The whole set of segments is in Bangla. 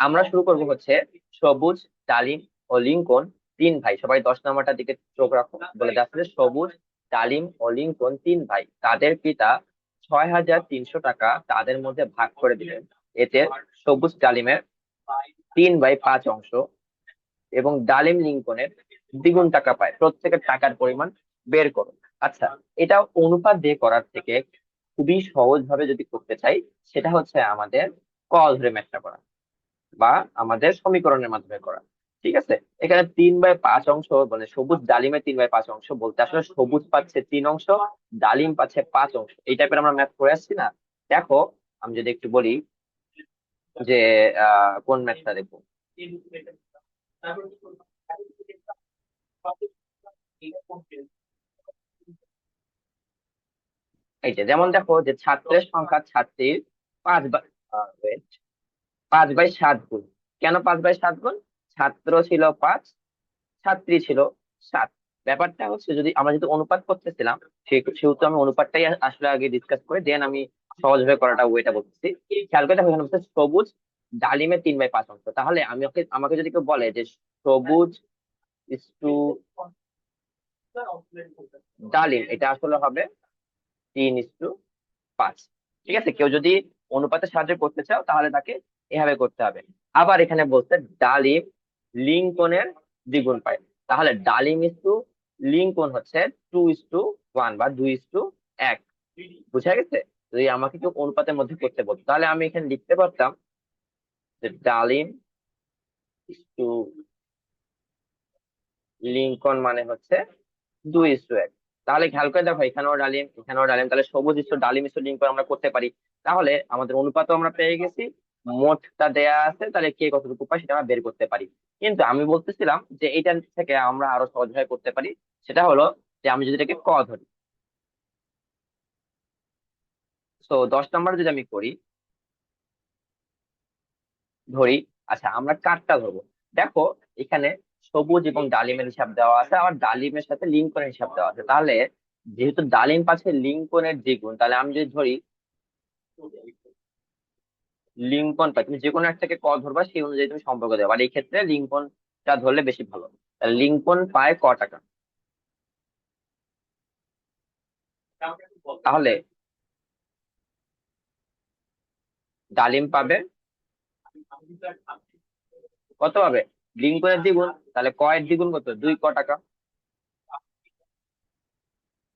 আমরা শুরু করব হচ্ছে সবুজ, ডালিম ও লিঙ্কন তিন ভাই। সবাই 10 নম্বরটার দিকে চোখ রাখো। বলে যাচ্ছে যে সবুজ, ডালিম ও লিঙ্কন তিন ভাই, তাদের পিতা 6,300 টাকা তাদের মধ্যে ভাগ করে দিলেন। এতে সবুজ ডালিমের 3/5 অংশ এবং ডালিম লিঙ্কনের দ্বিগুণ টাকা পায়। প্রত্যেকের টাকার পরিমাণ বের করো। আচ্ছা, এটা অনুপাত দিয়ে করার থেকে খুবই সহজ ভাবে যদি করতে চাই, সেটা হচ্ছে আমাদের ক ধরে ম্যাথটা করা বা আমাদের সমীকরণের মাধ্যমে করা। ঠিক আছে, এখানে 3/5 অংশ মানে সবুজ ডালিমের 3/5 অংশ বলতে আসলে সবুজ পাচ্ছে 3 অংশ, ডালিম পাচ্ছে 5 অংশ। এই টাইপের আমরা ম্যাথ করে আসছি না। দেখো, আমি যদি একটু বলি যে কোন ম্যাথটা দেখবো। এই যে যেমন দেখো যে ছাত্রের সংখ্যা ছাত্রীর 5/, 5/7 গুণ। কেন 5/7 গুণ? ছাত্র ছিল 5, ছাত্রী ছিল 7। ব্যাপারটা হচ্ছে যদি আমরা যদি অনুপাত করতেছিলাম, সেহেতু আমি অনুপাতটাই আসলে আগে ডিসকাস করে দেন আমি সহজভাবে করাটা ওইটা বলতেছি। খেয়াল করে দেখো, এখানে হচ্ছে সবুজ ডালিমের 3/5 অংশ। তাহলে আমাকে যদি কেউ বলে যে সবুজ ইস টু ডালিম, এটা আসলে হবে 3:5। ঠিক আছে, কেউ যদি অনুপাতের সাহায্যে করতে চাও তাহলে তাকে এভাবে করতে হবে। আবার এখানে বলছে ডালিম লিঙ্কনের দ্বিগুণ পায়। তাহলে ডালিম লিঙ্কন হচ্ছে 2:1 বা 2:1। বুঝা গেছে? যদি আমাকে কেউ অনুপাতের মধ্যে করতে বলতো তাহলে আমি এখানে লিখতে পারতাম যে ডালিম টু লিঙ্কন মানে হচ্ছে 2:1। তাহলে খেয়াল করে দেখো, এখানেও ডালিম এখানেও ডালিম, তাহলে সবুজ ডালিম লিঙ্কন আমরা করতে পারি। তাহলে আমাদের অনুপাতও আমরা পেয়ে গেছি, মোটটা দেয়া আছে, তাহলে কে কতটুকু পাই সেটা আমরা বের করতে পারি। কিন্তু আমি বলতেছিলাম যে এইটার থেকে আমরা আরো সহজভাবে করতে পারি। সেটা হলো যে আমি যদি এটাকে ক ধরি, তো 10 নম্বরে যদি আমি করি ধরি। আচ্ছা, আমরা কাঠটা ধরবো। দেখো, এখানে সবুজ এবং ডালিমের হিসাব দেওয়া আছে, আবার ডালিমের সাথে লিঙ্কনের হিসাব দেওয়া আছে। তাহলে যেহেতু ডালিম পাচ্ছে লিঙ্কনের দ্বিগুণ, তাহলে আমি যদি ধরি লিঙ্কন পাই, তুমি যে কোনো একটাকে ক ধরবা সেই অনুযায়ী তুমি সম্পর্ক দেবে। আর এই ক্ষেত্রে লিঙ্কনটা ধরলে বেশি ভালো। তাহলে লিঙ্কন পায় ক টাকা। তাহলে ডালিম পাবে কত পাবে? লিঙ্কনের দ্বিগুণ। তাহলে ক এর দ্বিগুণ কত? 2 ক টাকা।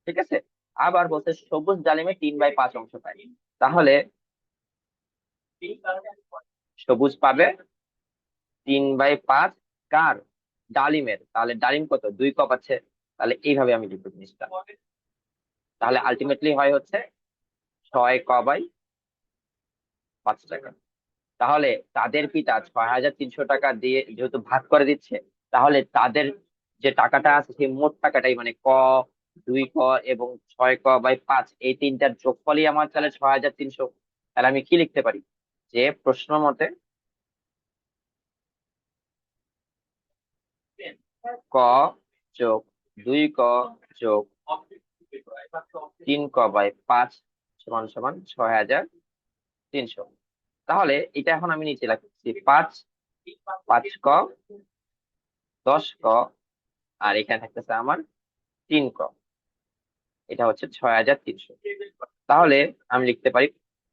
ঠিক আছে, আবার বলছে সবুজ ডালিমে 3/5 অংশ পায়। তাহলে সবুজ পাবে 3/5 কার? ডালিমের। তাহলে ডালিম কত? 2 ক পাচ্ছে। তাহলে এইভাবে আমি লিখবো জিনিসটা। তাহলে আলটিমেটলি হয় হচ্ছে 6 ক/5 টাকা। তাহলে তাদের পিতা 6,300 টাকা দিয়ে যেহেতু ভাগ করে দিচ্ছে, তাহলে তাদের যে টাকাটা আছে সেই মোট টাকাটাই মানে ক, 2 ক এবং 6 ক/5, এই তিনটার যোগফলই আমার তাহলে 6,300। তাহলে আমি কি লিখতে পারি যে প্রশ্ন মতে ক যোগ 2 ক যোগ 3 ক/5 সমান সমান 6,300। তাহলে এটা এখন আমি নিচে রাখছি 5, 5 ক, 10 ক, আর এখানে থাকতেছে আমার 3 ক। এটা হচ্ছে 6,300। তাহলে আমি লিখতে পারি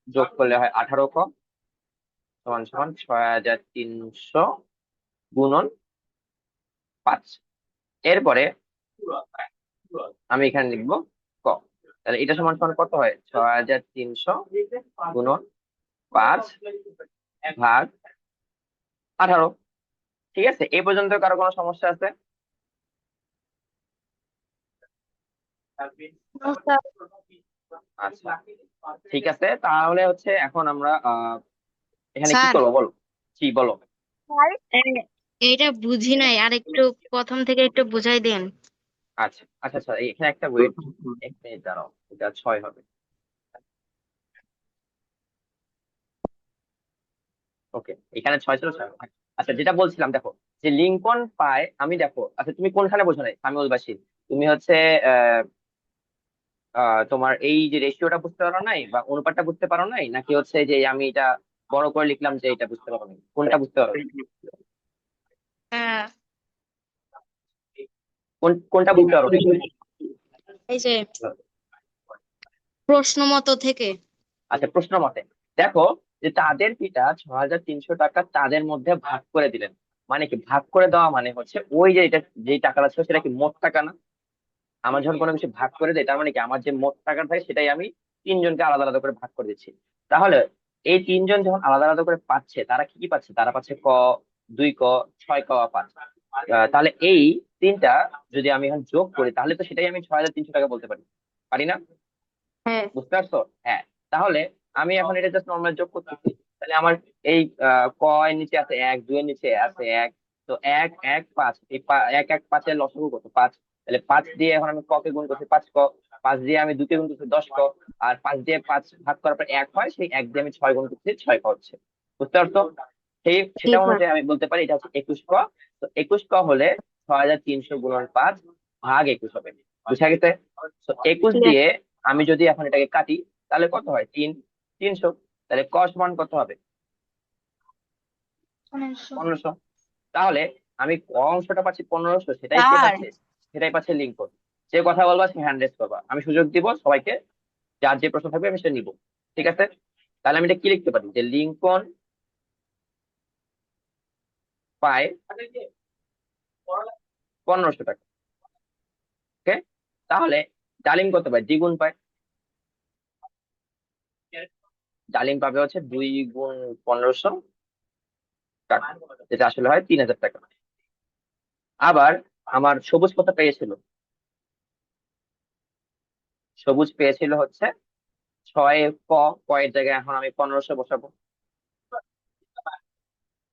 যোগ করলে হয় 18 ক সমান সমান 6,300 গুণন 5। এরপরে আমি এখানে লিখবো ক। তাহলে এটা সমান সমান কত হয়? 6,300 গুণন 5/18। ঠিক আছে, এই পর্যন্ত কারো কোনো সমস্যা আছে? আচ্ছা, ঠিক আছে, তাহলে হচ্ছে এখন আমরা এখানে কি স্যার, করবো বলো। কি বলো? এইটা বুঝি নাই, আর একটু প্রথম থেকে একটু বুঝাই দেন। আচ্ছা আচ্ছা আচ্ছা, এখানে একটা ওয়েট, 1 মিনিট দাঁড়াও, এটা 6 হবে। ওকে, এখানে 6 ছিল, 6 হবে। আচ্ছা, যেটা বলছিলাম দেখো, যে লিঙ্কন পায়, আমি দেখো, আচ্ছা তুমি কোনখানে বোঝো নাই সামিউল বাসির? তুমি হচ্ছে আহ তোমার এই যে রেশিওটা বুঝতে পারো নাই বা অনুপাতটা বুঝতে পারো নাই, নাকি হচ্ছে যে আমি এটা বড় করে লিখলাম যে এটা বুঝতে পারো না, কোনটা বুঝতে পারো? হ্যাঁ, কোনটা বুঝতে পারো? এই যে প্রশ্ন মতো থেকে। আচ্ছা, প্রশ্ন মতে দেখো যে তাদের পিতা 6,300 টাকা তাদের মধ্যে ভাগ করে দিলেন। মানে কি ভাগ করে দেওয়া মানে হচ্ছে ওই যে এটা যে টাকাটা ছিল সেটা কি মোট টাকা না? আমার যখন কোনো কিছু ভাগ করে দেয় তার মানে কি আমার যে মোট টাকা থাকে সেটাই আমি তিনজনকে আলাদা আলাদা করে ভাগ করে দিচ্ছি। তাহলে এই তিনজন যখন আলাদা আলাদা করে পাচ্ছে তারা কি কি পাচ্ছে? তারা পাচ্ছে ক, 2 ক, 6 ক, 5। তাহলে এই তিনটা যদি আমি এখন যোগ করি তাহলে তো সেটাই আমি 6,300 টাকা বলতে পারি, পারি না? হ্যাঁ, বুঝতে পারছো? হ্যাঁ। তাহলে আমি এখন এটা জাস্ট নর্মাল যোগ করতেছি। তাহলে আমার এই ক এর নিচে আছে 1, 2 এর নিচে আছে 1, তো 1 1 5, এই 1 1 5 এর লসাগু কত? 5। তাহলে 5 দিয়ে এখন আমি ক কে গুণ করছি 5 ক, 5 দিয়ে আমি 2 কে গুণ করছি 10 ক, আর 5 দিয়ে 5 ভাগ করার পর 1 হয়, সেই 1 দিয়ে আমি 6 গুণ করছি 6 ক হচ্ছে। বুঝতে পারছো? জি সেটা স্যার। অনুযায়ী আমি বলতে পারি এটা হচ্ছে 21 ক। তো 21 ক হলে 6,300 গুণন 5 ভাগ 21 হবে। বুঝা গেছে? তো 21 ঠিক দিয়ে আছে। আমি যদি এখন এটাকে কাটি তাহলে কত হয়? 300। তাহলে ক সমান কত হবে? 1500। তাহলে আমি ক অংশটা পাচ্ছি 1500, সেটাই কে স্যার, পাচ্ছে? সেটাই পাচ্ছে লিঙ্কন। যে কথা বলবা সে হ্যান্ড রেজ করবা, আমি সুযোগ দিব সবাইকে, যার যে প্রশ্ন থাকবে আমি সেটা নিব। ঠিক আছে? তাহলে আমি এটা কি লিখতে পারি যে লিঙ্কন পায় 1500 টাকা। ওকে। তাহলে ডালিম কত পায়? দ্বিগুণ পায়। ডালিম পাবে হচ্ছে 2 গুণ 1500 টাকা, যেটা আসলে হয় 3,000 টাকা। আবার আমার সবুজ কত পেয়েছিল? সবুজ পেয়েছিল হচ্ছে 6 ক। ক এর জায়গায় এখন আমি 1500 বসাবো,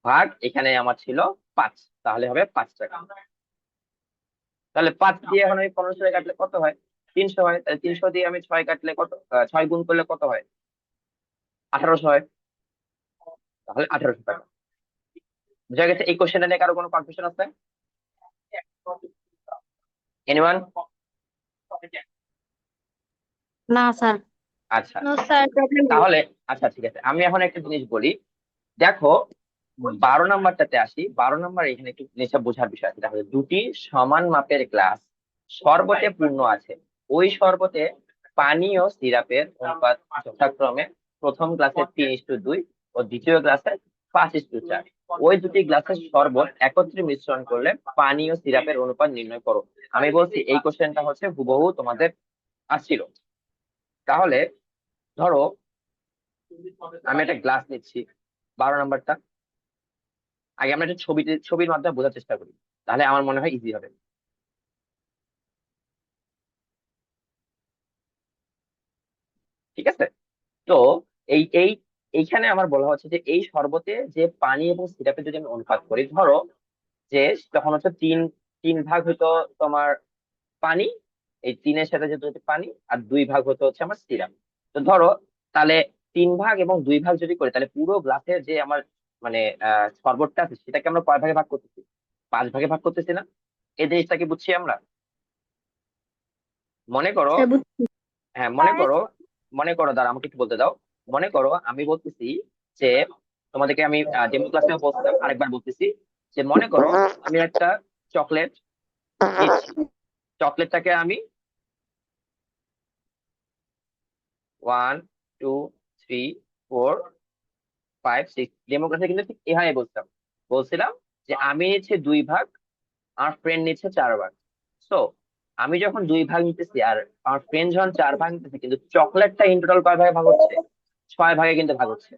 ভাগ এখানে আমার ছিল 5, তাহলে হবে 5 টাকা। তাহলে 5 দিয়ে এখন আমি 1500 কাটলে কত হয়? 300 হয়। তাহলে 300 দিয়ে আমি 6 কাটলে কত, 6 গুণ করলে কত হয়? 1800 হয়। তাহলে 1800 টাকা। বুঝা গেছে? এই কোশ্চেনটা নিয়ে কারো কোনো কনফিউশন আছে? এনিওয়ান? না স্যার। আচ্ছা, নো স্যার, প্রবলেম নেই। তাহলে আচ্ছা ঠিক আছে, আমি এখন একটা জিনিস বলি। দেখো 12 নাম্বারটাতে আসি। 12 নাম্বার এখানে একটু জিনিসটা বোঝার বিষয় আছে। দেখো দুটি সমান মাপের গ্লাস শরবতে পূর্ণ আছে। ওই শরবতে পানি ও সিরাপের অনুপাত যথাক্রমে প্রথম গ্লাসে 3:2 ও দ্বিতীয় গ্লাসে 5:4। ওই দুটি গ্লাসের শরবত একত্রে মিশ্রণ করলে পানি ও সিরাপের অনুপাত নির্ণয় করো। আমি বলছি এই কোশ্চেনটা হচ্ছে হুবহু তোমাদের আসছিল। তাহলে ধরো আমি একটা গ্লাস নিচ্ছি, 12 নাম্বারটা। আগে আমরা একটা ছবির মাধ্যমে বোঝার চেষ্টা করি, তাহলে আমার মনে হয় ইজি হবে। ঠিক আছে? তো এই এই এইখানে আমার বলা হচ্ছে যে এই শরবতে যে পানি এবং সিরাপের যদি আমি অনুপাত করি, ধরো যে তখন হচ্ছে তিন তিন ভাগ হতো তোমার পানি, এই তিনের সাথে যেহেতু হচ্ছে পানি, আর 2 ভাগ হতো হচ্ছে আমার সিরাপ। তো ধরো তাহলে 3 ভাগ এবং 2 ভাগ যদি করি তাহলে পুরো গ্লাসের যে আমার মানে শরবতটা আছে সেটাকে আমরা কয় ভাগে ভাগ করতেছি? 5 ভাগে ভাগ করতেছি না? এই জিনিসটাকে বুঝছি আমরা। মনে করো, স্যার বুঝছি। হ্যাঁ মনে করো দাঁড়া আমাকে একটু বলতে দাও। মনে করো আমি বলতেছি যে তোমাদেরকে আমি ডেমো ক্লাসে বলছিলাম, আরেকবার বলতেছি যে মনে করো আমি একটা চকলেট নিচ্ছি। চকলেটটাকে আমি 1 2 3 4 5 6 ডেমো ক্লাসে কিন্তু ঠিক এভাবে বলছিলাম যে আমি নিচ্ছি 2 ভাগ, আমার ফ্রেন্ড নিচ্ছে 4 ভাগ। সো আমি যখন 2 ভাগ নিতেছি আর আমার ফ্রেন্ড যখন 4 ভাগ নিতেছে, কিন্তু চকলেটটা ইন টোটাল কয় ভাগে ভাগ হচ্ছে? 6 ভাগে কিন্তু ভাগ হচ্ছে।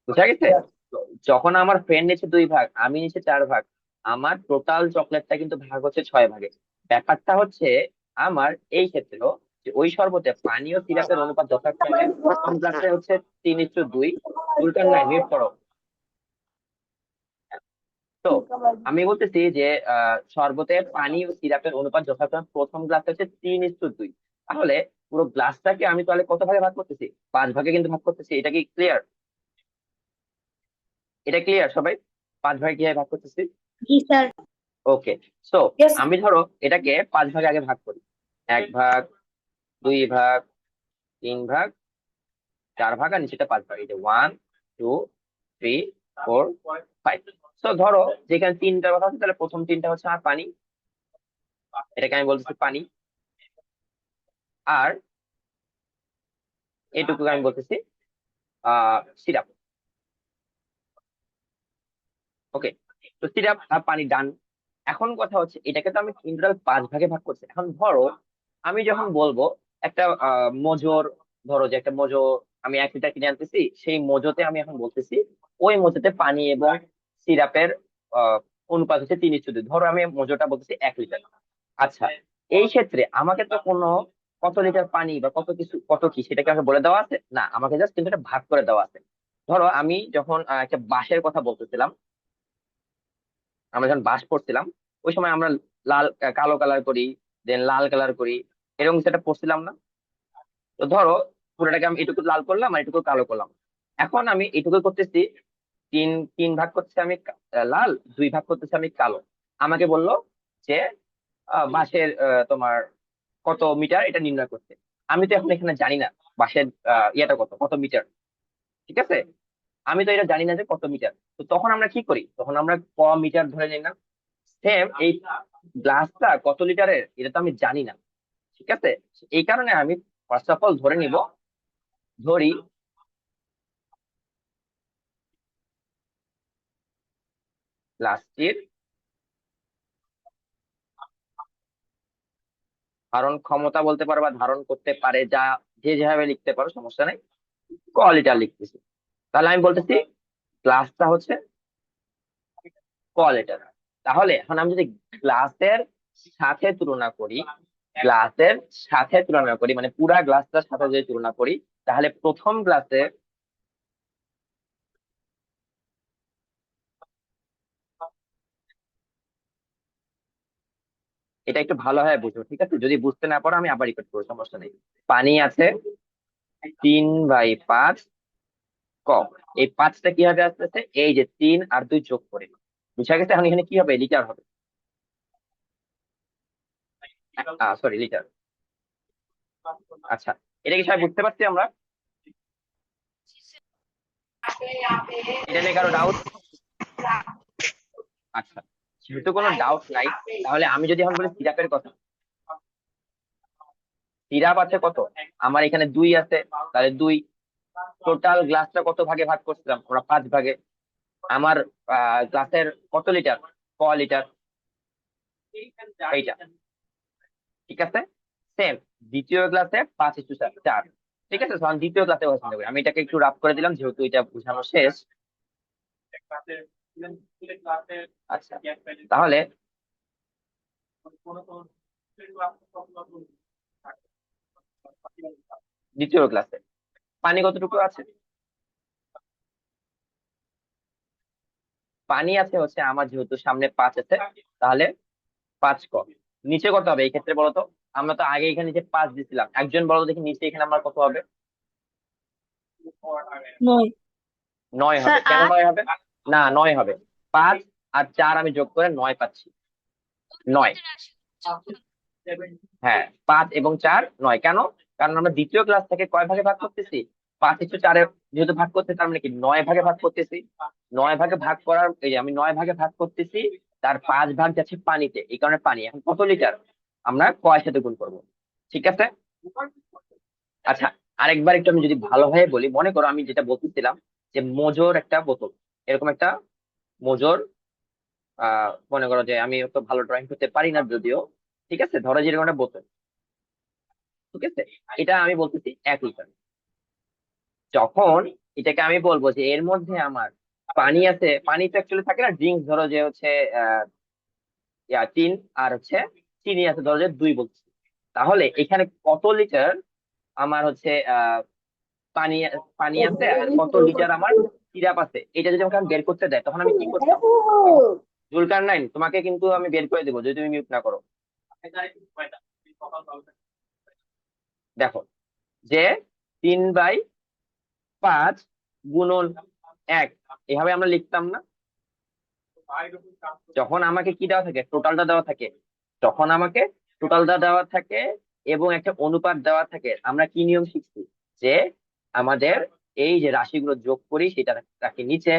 বুঝা গেছে? তো যখন আমার ফ্রেন্ড নিচ্ছে 2 ভাগ, আমি নিচ্ছি 4 ভাগ, আমার টোটাল চকলেটটা কিন্তু ভাগ হচ্ছে 6 ভাগে। ব্যাপারটা হচ্ছে আমার এই ক্ষেত্রেও যে ওই শরবতে পানি ও সিরাপের অনুপাত যথাক্রমে প্রথম গ্লাসে হচ্ছে 3:2। উল্টার নাই, মিট করো। তো আমি বলতেছি যে শরবতে পানি ও সিরাপের অনুপাত যথাক্রমে প্রথম গ্লাসে হচ্ছে 3:2। তাহলে পুরো গ্লাসটাকে আমি তাহলে কত ভাগে ভাগ করতেছি? 5 ভাগে কিন্তু ভাগ করতেছি। এটা কি ক্লিয়ার? এটা ক্লিয়ার সবাই? 5 ভাগে কিভাবে ভাগ করতেছি? Ji sir. Okay. So yes. আমি ধরো এটাকে 5 ভাগে আগে ভাগ করি। 1 ভাগ, 2 ভাগ, 3 ভাগ, 4 ভাগ, আর নিচেটা 5 ভাগ। এই যে 1 2 3 4 5। তো ধরো যেখানে তিনটার কথা আছে, তাহলে প্রথম তিনটা হচ্ছে আমার পানি, এটাকে আমি বলতেছি পানি। আর এটুকু আমি বলতেছি সিরাপ। ওকে, তো সিরাপ আর পানি ডান। এখন কথা হচ্ছে এটাকে তো আমি ইন টোটাল 5 ভাগে ভাগ করছি। এখন ধরো আমি যখন বলবো একটা মজোর, ধরো যে একটা মজো আমি 1 লিটার কিনে আনতেছি, সেই মজোতে আমি এখন বলতেছি ওই মজোতে পানি এবং সিরাপের আহ অনুপাত হচ্ছে 3:2। ধরো আমি মজোটা বলতেছি 1 লিটার। আচ্ছা, এই ক্ষেত্রে আমাকে তো কোনো কত লিটার পানি বা কত কিছু কত কি সেটাকে আমাকে বলে দেওয়া আছে না, আমাকে জাস্ট কিন্তু এটা ভাগ করে দেওয়া আছে। ধরো আমি যখন একটা বাঁশের কথা বলতেছিলাম, আমরা যখন বাস পড়ছিলাম, ওই সময় আমরা লাল কালো কালার করি, দেন লাল কালার করি, এরকম সেটা পড়ছিলাম না? তো ধরো পুরোটাকে আমি এটুকু লাল করলাম আর এটুকু কালো করলাম। এখন আমি এটুকু করতেছি তিন তিন ভাগ করতেছি আমি লাল, 2 ভাগ করতেছি আমি কালো। আমাকে বললো যে বাঁশের তোমার কত মিটার এটা নির্ণয় করতে। আমি তো এখন এখানে জানি না বাঁশের ইয়েটা কত কত মিটার, ঠিক আছে? আমি তো এটা জানি না যে কত মিটার। তো তখন আমরা কি করি, তখন আমরা মিটার ধরে নিই না? সেম এই গ্লাসটা কত লিটারের এটা তো আমি জানি না, ঠিক আছে? এই কারণে আমি ফার্স্ট অফ অল ধরে নিব, ধরি গ্লাসটির ধারণ ক্ষমতা বলতে পারো বা ধারণ করতে পারে, যা যে যেভাবে লিখতে পারো সমস্যা নেই, লিটার লিখতেছি। তাহলে আমি বলতেছি গ্লাসটা হচ্ছে লিটার। তাহলে এখন আমি যদি গ্লাসের সাথে তুলনা করি, গ্লাসের সাথে তুলনা করি মানে পুরা গ্লাসটার সাথে যদি তুলনা করি, তাহলে প্রথম গ্লাসে, এটা একটু ভালোভাবে বুঝো, ঠিক আছে? যদি বুঝতে না পারো আমি আবার রিপিট করবো, সমস্যা নেই। পানি আছে 3/5 কপ। এই পাঁচটা কিভাবে আসতেছে, এই যে 3 আর 2 যোগ করে, বুঝা গেছে? এখন এখানে কি হবে, লিটার হবে। Sorry, litre. আচ্ছা, এটা কি সবাই বুঝতে পারছি আমরা? এটা নিয়ে কারো ডাউট? আচ্ছা, যেহেতু কোনো ডাউট নাই, তাহলে আমি যদি এখন বলি সিরাপের কথা, সিরাপ আছে কত, আমার এখানে 2 আছে, তাহলে 2। টোটাল গ্লাসটা কত ভাগে ভাগ করছিলাম আমরা, 5 ভাগে। আমার গ্লাসের কত লিটার, লিটার, এইটা, ঠিক আছে? সেম দ্বিতীয় ক্লাসে 5:4। ঠিক আছে, তখন দ্বিতীয় ক্লাসে পছন্দ করি আমি, এটাকে একটু রাফ করে দিলাম যেহেতু এটা বোঝানো শেষ। আচ্ছা, তাহলে দ্বিতীয় ক্লাসে পানি কতটুকু আছে? পানি আছে হচ্ছে আমার, যেহেতু সামনে 5 আছে, তাহলে 5 কপ। নিচে কত হবে এই ক্ষেত্রে বলো তো? আমরা তো আগে এখানে যে 5 দিছিলাম, একজন বলো দেখি নিচে এখানে আমার কত হবে? নয়। 9 হবে। স্যার কেন 8। 9 হবে? না, 9 হবে। 5 আর 4 আমি যোগ করে 9 পাচ্ছি। 9। হ্যাঁ, 5 এবং 4 9। কেন? কারণ আমরা দ্বিতীয় ক্লাস থেকে কয় ভাগে ভাগ করতেছি, 5:4 যেহেতু ভাগ করতে, তার মানে কি 9 ভাগে ভাগ করতেছি। 9 ভাগে ভাগ করার, এই যে আমি 9 ভাগে ভাগ করতেছি, তার 5 ভাগ যাচ্ছে পানিতে, এই কারণে পানি এখন কত লিটার আমরা কয়ের সাথে গুণ করবো, ঠিক আছে? আচ্ছা, আরেকবার একটু আমি যদি ভালোভাবে বলি, মনে করো আমি যেটা বলতেছিলাম যে মোজোর একটা বোতল, এরকম একটা মোজোর, মনে করো যে আমি তো ভালো ড্রয়িং করতে পারি না যদিও, ঠিক আছে? ধরো যে এরকম একটা বোতল, ঠিক আছে? এটা আমি বলতেছি 1 লিটার। যখন এটাকে আমি বলবো যে এর মধ্যে আমার পানি আছে, পানি তো অ্যাকচুয়ালি থাকে না, ড্রিঙ্কস ধরো যে হচ্ছে আহ তিন, আর হচ্ছে চিনি আছে ধরো যে 2 বলছি, তাহলে এখানে কত লিটার আমার হচ্ছে পানি পানি আছে আর কত লিটার আমার সিরাপ আছে, এটা যদি আমাকে আমি বের করতে দেয় তখন আমি কি করতাম? জুলকার নাইন, তোমাকে কিন্তু আমি বের করে দেবো যদি তুমি মিউট না করো। দেখো, যে 3/5 গুণন 1, এভাবে আমরা লিখতাম না? যখন আমাকে কি দেওয়া থাকে, টোটালটা দেওয়া থাকে, যখন আমাকে টোটালটা দেওয়া থাকে এবং একটা অনুপাত দেওয়া থাকে, আমরা কি নিয়ম শিখছি যে আমাদের এই যে রাশিগুলো যোগ করি সেটা রাখি নিচে।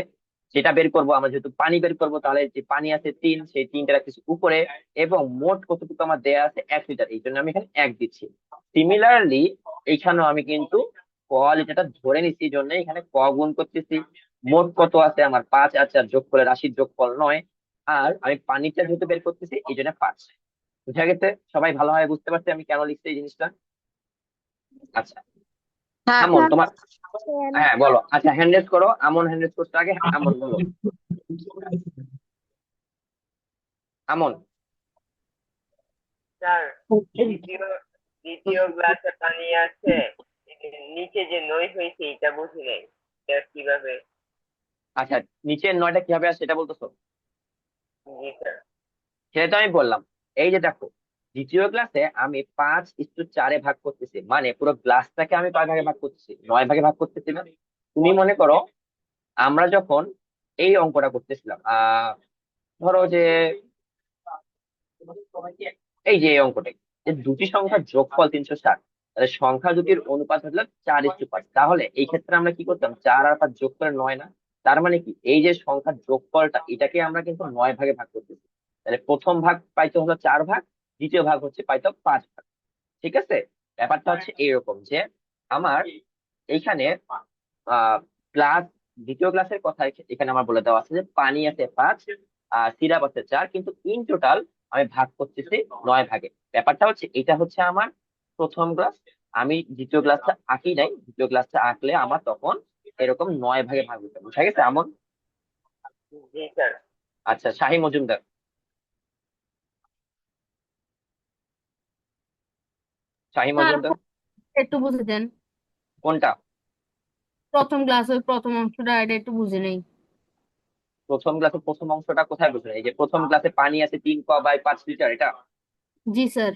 যেটা বের করব আমরা, যেহেতু পানি বের করব, তাহলে যে পানি আছে 3, সেই 3টা রাখতেছি উপরে। এবং মোট কতটুকু আমার দেয়া আছে 1 লিটার, এই জন্য আমি এখানে 1 দিচ্ছি। সিমিলারলি এইখানেও আমি কিন্তু ক লিটারটা ধরে নিচ্ছি, এই জন্য এখানে ক গুণ করতেছি। মোট কত আছে আমার 5 আছে, আর যোগ করে রাশির যোগফল 9। আর আমি পানিটা যেহেতু বের করতেছি এই জন্য 5। বুঝা গেছে? সবাই ভালোভাবে বুঝতে পারছে আমি কেন লিখছি এই জিনিসটা? আচ্ছা, স্যার আমন তোমার, হ্যাঁ বলো। আচ্ছা, হ্যান্ড রেজ করো। আমন হ্যান্ড রেজ করতে আগে, আমন বলো। আমন। স্যার, দ্বিতীয় দ্বিতীয় গ্লাসে পানি আছে, নিচে যে নই হয়েছে এটা বুঝি নাই, এটা কিভাবে? আচ্ছা, নিচের 9টা কিভাবে আসে সেটা বলতেছো? জি স্যার। সেটা তো আমি বললাম। এই যে দেখো, দ্বিতীয় ক্লাসে আমি 5:4 ভাগ করতেছি, মানে পুরো গ্লাসটাকে আমি কয় ভাগে ভাগ করতেছি? 9 ভাগে ভাগ করতেছি না? তুমি মনে করো আমরা যখন এই অঙ্কটা করতেছিলাম, ধরো যে এই যে এই অঙ্কটাই, যে দুটি সংখ্যার যোগফল 360, তাহলে সংখ্যা দুটির অনুপাত হলো 4:5। তাহলে এই ক্ষেত্রে আমরা কি করতাম? 4 আর 5 যোগ করে 9 না? তার মানে কি, এই যে সংখ্যার যোগফলটা এটাকে আমরা কিন্তু 9 ভাগে ভাগ করতেছি। তাহলে প্রথম ভাগ পাইতে হলো 4 ভাগ, দ্বিতীয় ভাগ হচ্ছে পাইতো 5 ভাগ। ঠিক আছে? ব্যাপারটা হচ্ছে এইরকম যে আমার এইখানে ক্লাস, দ্বিতীয় ক্লাসের কথা এখানে আমার বলে দেওয়া আছে যে পানি আছে 5 আর সিরাপ আছে 4, কিন্তু ইন টোটাল আমি ভাগ করতেছি 9 ভাগে। ব্যাপারটা হচ্ছে এটা হচ্ছে আমার প্রথম ক্লাস। আমি দ্বিতীয় ক্লাসটা আঁকি নাই, দ্বিতীয় ক্লাসটা আঁকলে আমার তখন এরকম 9 ভাগে ভাগ হতো। বুঝা গেছে এমন? জি স্যার। আচ্ছা, শাহী মজুমদার। শাহী স্যার মজুমদার। একটু বুঝে দেন। কোনটা? প্রথম ক্লাস ওই প্রথম অংশটা এটা একটু বুঝে নেই। প্রথম ক্লাসের প্রথম অংশটা কোথায় বুঝলেন? এই যে প্রথম ক্লাসে পানি আছে 3 ক/5 লিটার, এটা? জি স্যার।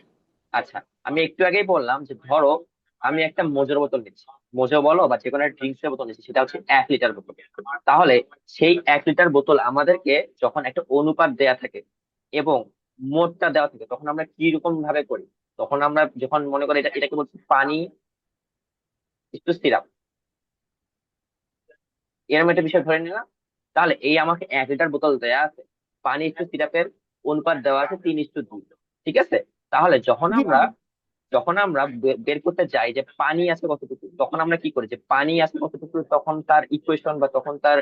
আচ্ছা, আমি একটু আগেই বললাম যে ধরো আমি একটা মোজোর বোতল নিচ্ছি, মোজো বলো বা যে কোনো একটা ড্রিঙ্কস এর বোতল নিচ্ছি, সেটা হচ্ছে 1 লিটার বোতল। তাহলে সেই 1 লিটার বোতল আমাদেরকে যখন একটা অনুপাত দেয়া থাকে এবং মোটটা দেওয়া থাকে, তখন আমরা কি রকম ভাবে করি? তখন আমরা যখন মনে করি এটাকে বলছি পানি একটু সিরাপ, এরকম একটা বিষয় ধরে নিলাম। তাহলে এই আমাকে 1 লিটার বোতল দেয়া আছে, পানি একটু সিরাপের অনুপাত দেওয়া আছে 3:2। ঠিক আছে? তাহলে যখন জি আমরা বের করতে যাই যে পানি আছে কতটুকু, তখন আমরা কি করি? যে পানি আছে কতটুকু, তখন তার ইকুয়েশন বা তখন তার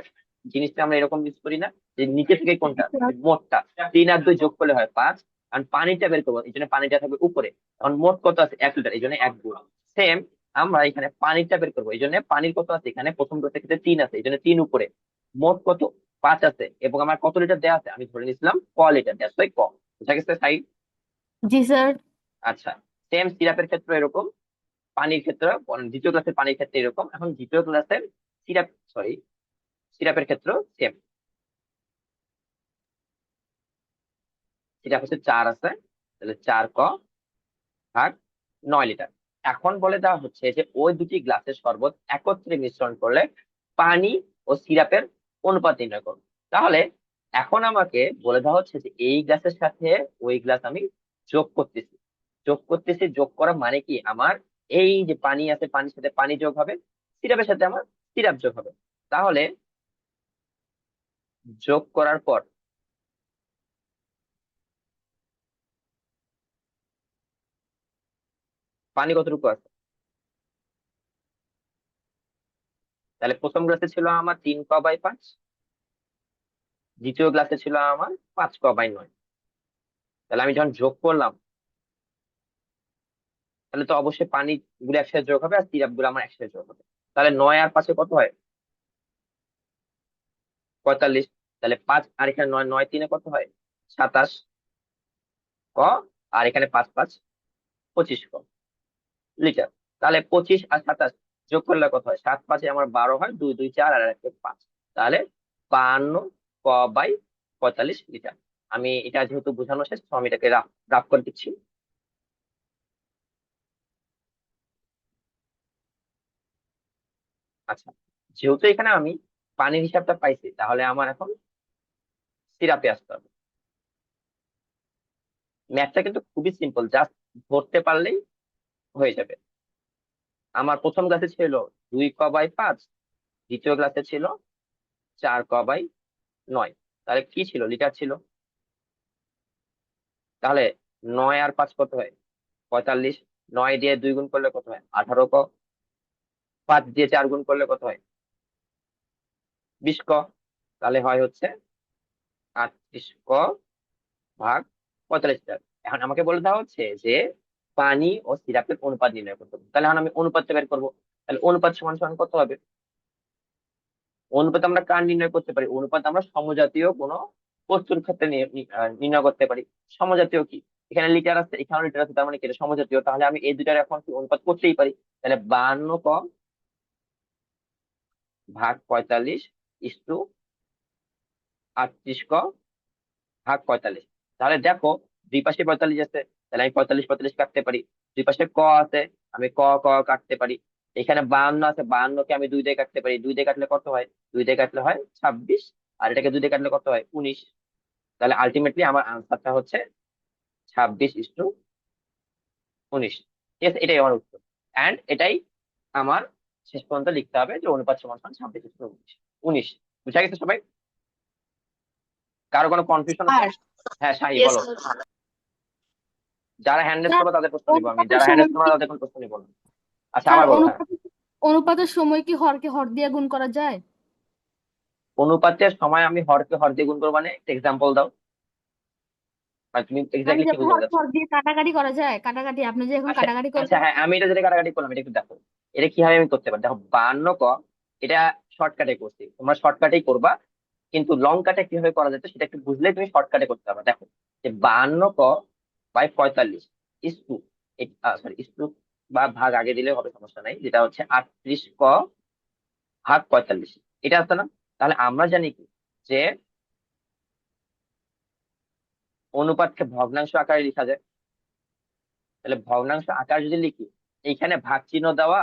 জিনিসটা আমরা এরকম ইউজ করি না যে নিচে থেকে কোনটা, স্যার। মোটটা 3 আর 2 যোগ করলে হয় 5, আর পানিটা বের করবো, এই জন্য পানিটা থাকবে উপরে। তখন মোট কত আছে? 1 লিটার, এই জন্য 1 গুণ। সেম, আমরা এখানে পানিটা বের করবো, এই জন্য পানির কত আছে এখানে, প্রথম ডোজের ক্ষেত্রে 3 আছে, এই জন্য 3 উপরে। মোট কত? 5 আছে, এবং আমার কত লিটার দেওয়া আছে আমি ধরে নিয়েছিলাম ক লিটার, দ্যাটস ওয়াই ক। বুঝা গেছে সাই? জি স্যার। আচ্ছা, সেম সিরাপের ক্ষেত্রে এরকম, পানির ক্ষেত্রে, দ্বিতীয় ক্লাসের পানির ক্ষেত্রে এরকম, এখন দ্বিতীয় ক্লাসের সিরাপ, সরি, সিরাপের ক্ষেত্রে সেম। সিরাপ হচ্ছে 4 আছে, তাহলে 4 ক/9 লিটার। এখন বলে দেওয়া হচ্ছে যে ওই দুটি গ্লাসের শরবত একত্রে মিশ্রণ করলে পানি ও সিরাপের অনুপাত নির্ণয় করো। তাহলে এখন আমাকে বলে দেওয়া হচ্ছে যে এই গ্লাসের সাথে ওই গ্লাস আমি যোগ করতেছি। যোগ করা মানে কি, আমার এই যে পানি আছে, পানির সাথে পানি যোগ হবে, সিরাপের সাথে আমার সিরাপ যোগ হবে। তাহলে যোগ করার পর পানি কতটুকু আছে? তাহলে প্রথম গ্লাসে ছিল আমার 3 ক/5, দ্বিতীয় গ্লাসে ছিল আমার 5 ক/9। তাহলে আমি যখন যোগ করলাম, তাহলে তো অবশ্যই পানি গুলো একসাথে যোগ হবে আর সিরাপ গুলো আমার একসাথে যোগ হবে। তাহলে 9 আর 5 কত হয়? 45। তাহলে 5 আর এখানে 9, 9 × 3 কত হয়? 27 ক। আর এখানে 5 × 5 25 ক লিটার। তাহলে 25 আর 27 যোগ করলে কত হয়? 7 × 5 আমার 12 হয়, 2 2 4 আর 1 5। তাহলে 52 ক/45 লিটার। আমি এটা যেহেতু বোঝানো শেষ, তো আমি এটাকে রাফ রাফ করে দিচ্ছি। আচ্ছা, যেহেতু এখানে আমি পানির হিসাবটা পাইছি, তাহলে আমার এখন সিরাপে আসতে হবে। ম্যাথটা কিন্তু খুবই সিম্পল, জাস্ট ধরতে পারলেই হয়ে যাবে। আমার প্রথম ক্লাসে ছিল 2 ক/5, দ্বিতীয় ক্লাসে ছিল 4 ক/9। তাহলে কি ছিল, লিটার ছিল। তাহলে 9 আর 5 কত হয়, 45। 9 দিয়ে 2 গুণ করলে কত হয়, 18 ক। 5 দিয়ে 4 গুণ করলে কত হয়, 20 ক। তাহলে হয় হচ্ছে 38 ক/45 লিটার। এখন আমাকে বলে দেওয়া হচ্ছে যে পানি ও সিরাপের অনুপাত নির্ণয় করতে হবে। তাহলে এখন আমি অনুপাতটা বের করবো। তাহলে অনুপাত সমান সমান কত হবে, অনুপাত আমরা কার নির্ণয় করতে পারি, অনুপাত আমরা সমজাতীয় কোনো বস্তুর ক্ষেত্রে নির্ণয় করতে পারি। সমজাতীয় কি, এখানে লিটার আছে এখানে লিটার আছে, তার মানে কি এটা সমজাতীয়। তাহলে আমি এই দুটার এখন কি অনুপাত করতেই পারি। তাহলে 52 ক/45 38 ক/45। তাহলে দেখো দুই পাশে 45 আছে, তাহলে আমি 45 45 কাটতে পারি। দুই পাশে ক আছে, আমি ক ক কাটতে পারি। এখানে 52 আছে, 52 কে আমি 2 দিয়ে কাটতে পারি। 2 দিয়ে কাটলে কত হয়, 2 দিয়ে কাটলে হয় 26। আর এটাকে 2 দিয়ে কাটলে কত হয়, 19। তাহলে আলটিমেটলি আমার আনসারটা হচ্ছে 26:19। ঠিক আছে, এটাই আমার উত্তর। অ্যান্ড এটাই আমার শেষ পর্যন্ত লিখতে হবে যে অনুপাত সমান সমান 26:19। 19 বুঝা গেছে সবাই? কারো কোনো কনফিউশন আছে? আর হ্যাঁ শাহি ইয়েস বলো। যারা হ্যান্ড রেজ স্যার, করবে তাদের প্রশ্ন নিবো আমি, অনুপাতের যারা হ্যান্ড রেজ সময় করবে কি না তাদের কোনো প্রশ্ন নিবো না। আচ্ছা স্যার আবার বলো। হ্যাঁ, অনুপাত অনুপাতের সময় কি হরকে হর দিয়ে গুণ করা যায়? অনুপাতের সময় আমি হরকে হর দিয়ে গুণ করবো, মানে একটা এক্সাম্পল দাও। মানে তুমি মানে এক্স্যাক্টলি কি যেমন বুঝাতে হরকে চাচ্ছো? হর দিয়ে কাটাকাটি করা যায়, কাটাকাটি আপনি যে এখন আচ্ছা কাটাকাটি আচ্ছা, করবেন। হ্যাঁ আমি এটা যেটা কাটাকাটি করলাম এটা একটু দেখো। এটা কিভাবে আমি করতে পারি, দেখো 52 ক, এটা শর্টকাটে করছি, তোমরা শর্টকাটেই করবা। কিন্তু লং কাটে কিভাবে করা যেত সেটা একটু বুঝলে তুমি শর্টকাটে করতে পারবে। দেখো যে 52 ক/45 is to, sorry is to বা ভাগ আগে দিলে হবে, সমস্যা নাই। যেটা হচ্ছে 38 ক/45, এটা আছে না? তাহলে আমরা জানি কি যে অনুপাতকে ভগ্নাংশ আকারে লেখা যায়। তাহলে ভগ্নাংশ আকার যদি লিখি, এইখানে ভাগ চিহ্ন দেওয়া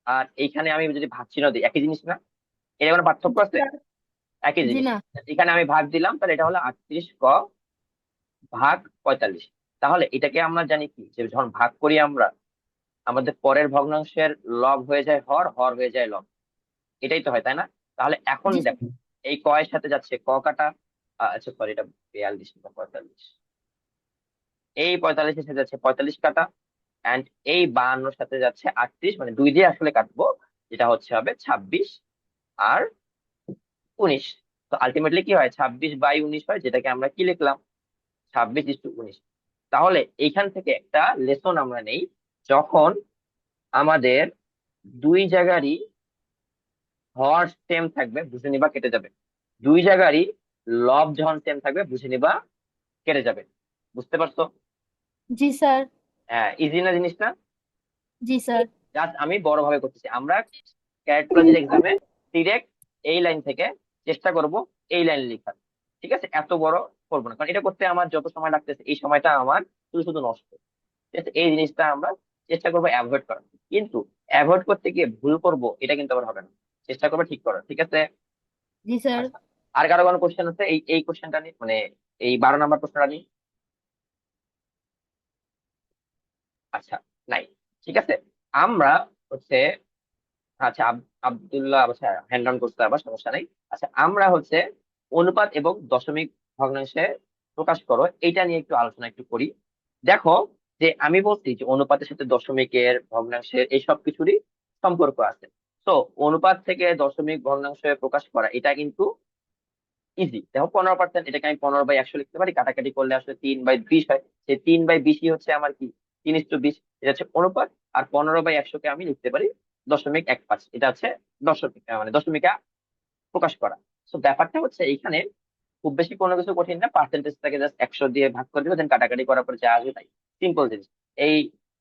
আর এইখানে আমি যদি ভাগ চিহ্ন দিই, একই জিনিস না? এর কোনো পার্থক্য আছে? একই জি জিনিস। না। এখানে আমি ভাগ দিলাম, তাহলে এটা হলো 38 ক/45। তাহলে এটাকে আমরা জানি কি যে যখন ভাগ করি আমরা, আমাদের পরের ভগ্নাংশের লব হয়ে যায় হর, হর হয়ে যায় লব। এটাই তো হয়, তাই না? তাহলে এখন জি স্যার। দেখো এই ক এর সাথে যাচ্ছে ক কাটা, আচ্ছা সরি এটা 42 না 45, এই 45 এর সাথে যাচ্ছে 45 কাটা, অ্যান্ড এই 52 সাথে যাচ্ছে 38, মানে 2 দিয়ে আসলে কাটবো, যেটা হচ্ছে হবে 26 আর 19। তো আলটিমেটলি কি হয়, 26/19 হয়, যেটাকে আমরা কি লিখলাম, 26:19। তাহলে এইখান থেকে একটা লেসন আমরা নেই, যখন আমাদের দুই জায়গারই হর সেম থাকবে বুঝে নিবা কেটে যাবে, দুই জায়গারই লব যখন সেম থাকবে বুঝে নিবা কেটে যাবে। বুঝতে পারছো? জি স্যার। হ্যাঁ, ইজি না জিনিসটা? জি স্যার। জাস্ট আমি বড় ভাবে করতেছি। আমরা ক্যারেক্টারোলজির এক্সামে ডিরেক্ট এই লাইন থেকে চেষ্টা করব এই লাইন লেখার। ঠিক আছে, এত বড় করবো না, কারণ এটা করতে আমার যত সময় লাগতেছে এই সময়টা আমার শুধু শুধু নষ্ট। ঠিক আছে, এই জিনিসটা আমরা চেষ্টা করবো অ্যাভয়েড করার। কিন্তু অ্যাভয়েড করতে গিয়ে ভুল করব, এটা কিন্তু আবার হবে না। চেষ্টা করবো ঠিক করার, ঠিক আছে? জি স্যার। আচ্ছা, আর কারো কোনো কোশ্চেন আছে এই এই কোশ্চেনটা নিয়ে, মানে এই 12 নম্বর প্রশ্নটা নিয়ে? আচ্ছা, নাই। ঠিক আছে, আমরা হচ্ছে, আচ্ছা আব্দুল্লাহ আচ্ছা হ্যান্ড ডাউন করতে আবার সমস্যা নেই। আচ্ছা আমরা হচ্ছে অনুপাত এবং দশমিক ভগ্নাংশে প্রকাশ করো, এটা নিয়ে একটু আলোচনা একটু করি। দেখো যে আমি বলছি যে অনুপাতের সাথে দশমিকের ভগ্নাংশের এই সব কিছুরই সম্পর্ক আছে। তো অনুপাত থেকে দশমিক ভগ্নাংশে প্রকাশ করা এটা কিন্তু ইজি। দেখো 15%, এটাকে আমি 15/100 লিখতে পারি, কাটাকাটি করলে আসলে 3/20 হয়। সেই 3/20 হচ্ছে আমার কি, 3:20, এটা হচ্ছে অনুপাত। আর 15/100 কে আমি লিখতে পারি 0.15, এটা হচ্ছে দশমিক, মানে দশমিকা প্রকাশ করা। তো ব্যাপারটা হচ্ছে এইখানে খুব বেশি কোনো কিছু কঠিন না, পার্সেন্টেজটাকে জাস্ট 100 দিয়ে ভাগ করে দিবে, দেন কাটাকাটি করার পর যা আসবে তাই। সিম্পল জিনিস। এই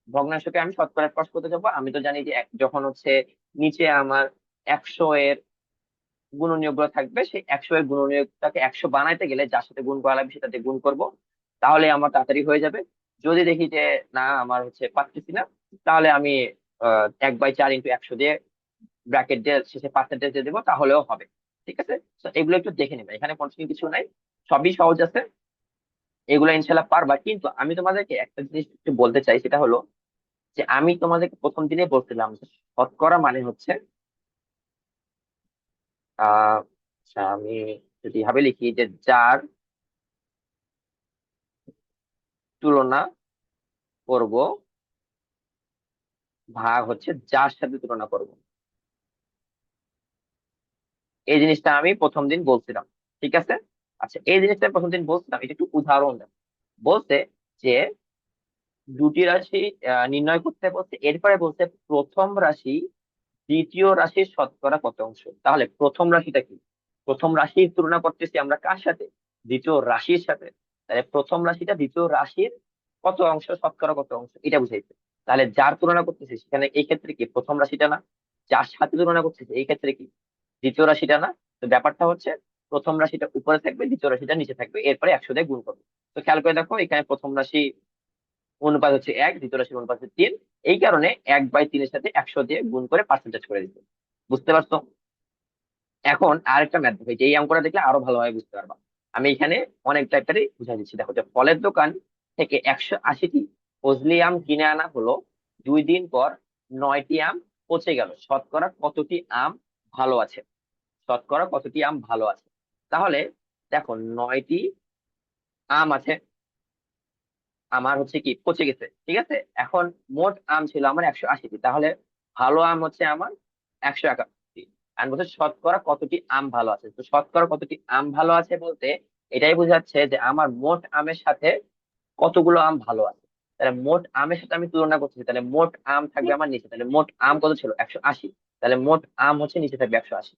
ভগ্নাংশকে আমি শতকরা প্রকাশ করতে যাবো, আমি তো জানি যে যখন হচ্ছে নিচে আমার 100 এর গুণনীয়ক গুলো থাকবে, সেই 100 এর গুণনীয়কটাকে 100 বানাইতে গেলে যার সাথে গুণ করা লাগবে সেটাতে গুণ করব, তাহলে আমার তাড়াতাড়ি হয়ে যাবে। যদি দেখি যে না আমার হচ্ছে পারতেছি না, তাহলে আমি 1/4 × 100 দিয়ে ব্র্যাকেট দিয়ে শেষে পার্সেন্টেজ দিয়ে দেবো, তাহলেও হবে। ঠিক আছে, তো এগুলো একটু দেখে নেবে, এখানে কঠিন কিছু নাই, সবই সহজ আছে। এগুলো ইনশাল্লাহ পারবা। কিন্তু আমি তোমাদেরকে একটা জিনিস একটু বলতে চাই, সেটা হলো যে আমি তোমাদেরকে প্রথম দিনে বলছিলাম যে শতকরা মানে হচ্ছে আচ্ছা, আমি যদি ভাবে লিখি যে যার তুলনা করব ভাগ হচ্ছে যার সাথে তুলনা করব, এই জিনিসটা আমি প্রথম দিন বলছিলাম। ঠিক আছে। আচ্ছা, এই জিনিসটা আমি প্রথম দিন বলছিলাম, এটা একটু উদাহরণ দেন। বলছে যে দুটি রাশি নির্ণয় করতে বলছে, এরপরে বলছে প্রথম রাশি দ্বিতীয় রাশির শতকরা কত অংশ। তাহলে প্রথম রাশিটা কি? প্রথম রাশির তুলনা করতেছি আমরা কার সাথে? দ্বিতীয় রাশির সাথে। তাহলে প্রথম রাশিটা দ্বিতীয় রাশির কত অংশ, শতকরা কত অংশ, এটা বুঝাইছে। তাহলে যার তুলনা করতেছি সেখানে এই ক্ষেত্রে কি প্রথম রাশিটা না? যার সাথে তুলনা করতেছি এই ক্ষেত্রে কি দ্বিতীয় রাশিটা না? তো ব্যাপারটা হচ্ছে প্রথম রাশিটা উপরে থাকবে, দ্বিতীয় রাশিটা নিচে থাকবে, এরপরে 100 দিয়ে গুণ করবে। তো খেয়াল করে দেখো, এখানে প্রথম রাশি অনুপাত হচ্ছে 1, দ্বিতীয় রাশির অনুপাত হচ্ছে 3। এই কারণে 1/3 এর সাথে 100 দিয়ে গুণ করে পার্সেন্টেজ করে দিতে। বুঝতে পারছো? এখন আরেকটা ম্যাথ দেখো, এই অঙ্কটা দেখলে আরো ভালোভাবে বুঝতে পারবা। আমি এখানে অনেক টাইপেরই বুঝাই দিচ্ছি। দেখো, যে ফলের দোকান থেকে 180টি ফজলি আম কিনে আনা হলো, 2 দিন পর 9টি আম পচে গেল, শতকরা কতটি আম ভালো আছে? শতকরা কতটি আম ভালো আছে? তাহলে দেখো, 9টি আম আছে, আমার হচ্ছে কি পচে গেছে। ঠিক আছে। এখন মোট আম ছিল আমার 180টি, তাহলে ভালো আম হচ্ছে আমার 171টি। আর বলছে শতকরা কতটি আম ভালো আছে। তো শতকরা কতটি আম ভালো আছে বলতে এটাই বোঝাচ্ছে যে আমার মোট আমের সাথে কতগুলো আম ভালো আছে। তাহলে মোট আমের সাথে আমি তুলনা করতেছি, তাহলে মোট আম থাকবে আমার নিচে। তাহলে মোট আম কত ছিল? 180। তাহলে মোট আম হচ্ছে নিচে থাকবে 180।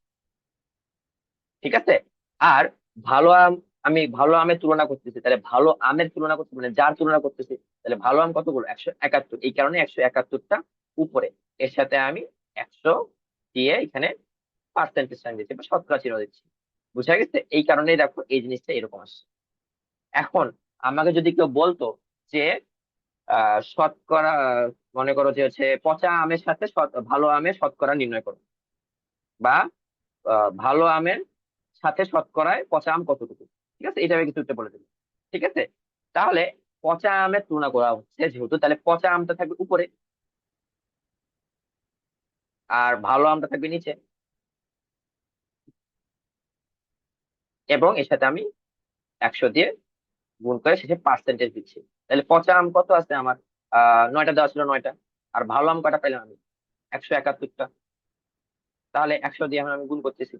ঠিক আছে। আর ভালো আম, আমি ভালো আমের তুলনা করতেছি, তাহলে ভালো আমের তুলনা করতে মানে যার তুলনা করতেছি, তাহলে ভালো আম কতগুলো? 171। এই কারণে 171টা উপরে, এর সাথে আমি 100 দিয়ে এখানে পার্সেন্টেজ সাইন দিচ্ছি বা শতকরা চিহ্ন দিচ্ছি। বুঝা গেছে? এই কারণেই দেখো এই জিনিসটা এরকম আসছে। এখন আমাকে যদি কেউ বলতো যে শতকরা মনে করো যে হচ্ছে পচা আমের সাথে ভালো আমের শতকরা নির্ণয় করো, বা ভালো আমের সাথে শতকরায় পচা আম কতটুকু, ঠিক আছে, এটা আমি কিছু একটা বলে দিলাম। ঠিক আছে। তাহলে পচা আমের তুলনা করা হচ্ছে যেহেতু, তাহলে পচা আমটা থাকবে উপরে আর ভালো আমটা থাকবে নিচে, এবং এর সাথে আমি 100 দিয়ে গুণ করে শেষে পার্সেন্টেজ দিচ্ছি। তাহলে পচা আম কত আছে আমার? 9টা দেওয়া ছিল, 9টা। আর ভালো আম কটা পেলাম আমি? 171টা। তাহলে 100 দিয়ে এখন আমি গুণ করতেছি।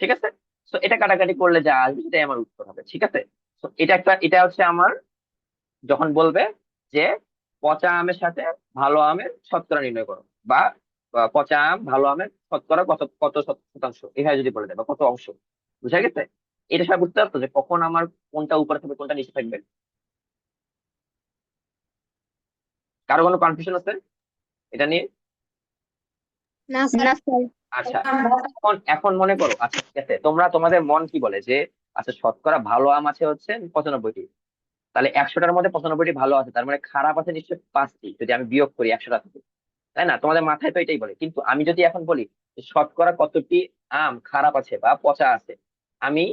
ঠিক আছে। তো এটা কাটাকাটি করলে যা আসবে সেটাই আমার উত্তর হবে। ঠিক আছে। তো এটা হচ্ছে আমার যখন বলবে যে পচা আমের সাথে ভালো আমের শতকরা নির্ণয় করো, বা পচা আম ভালো আমের শতকরা কত কত শতাংশ, এভাবে যদি বলে দেয় বা কত অংশ। বুঝা গেছে? এটা সব বুঝতে পারতো যে কখন আমার কোনটা উপরে থাকবে কোনটা নিচে থাকবে? কারো কোনো কনফিউশন আছে এটা নিয়ে? না স্যার। আচ্ছা, এখন এখন মনে করো, আচ্ছা ঠিক আছে, তোমরা তোমাদের মন কি বলে যে আচ্ছা শতকরা ভালো আম আছে হচ্ছে 95টি, তাহলে 100টার মধ্যে 95টি ভালো আছে, তার মানে খারাপ আছে নিশ্চয়ই 5টি, যদি আমি বিয়োগ করি 100টা থেকে। তাই না? তোমাদের মাথায় তো এটাই বলে। কিন্তু আমি যদি এখন বলি যে শতকরা কতটি আম খারাপ আছে বা পচা আছে, আমি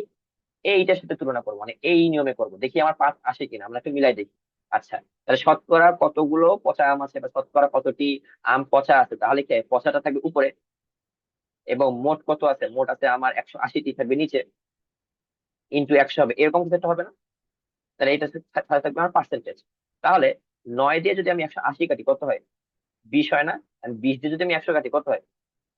এইটার সাথে তুলনা করবো, মানে এই নিয়মে করব, দেখি আমার 5 আসে কিনা, আমরা একটু মিলাই দেখি। আচ্ছা, তাহলে শতকরা কতগুলো পচা আম আছে বা শতকরা কতটি আম পচা আছে, তাহলে কি হয়? পচাটা থাকবে উপরে, এবং মোট কত আছে? মোট আছে আমার 180টি, থাকবে নিচে, ইন্টু 100 হবে, এরকম কিছু একটা হবে না? তাহলে এটা সাথে থাকবে আমার পার্সেন্টেজ। তাহলে 9 দিয়ে যদি আমি 180 কাটি কত হয়? 20 হয় না? আর 20 দিয়ে যদি আমি 100 কাটি কত হয়?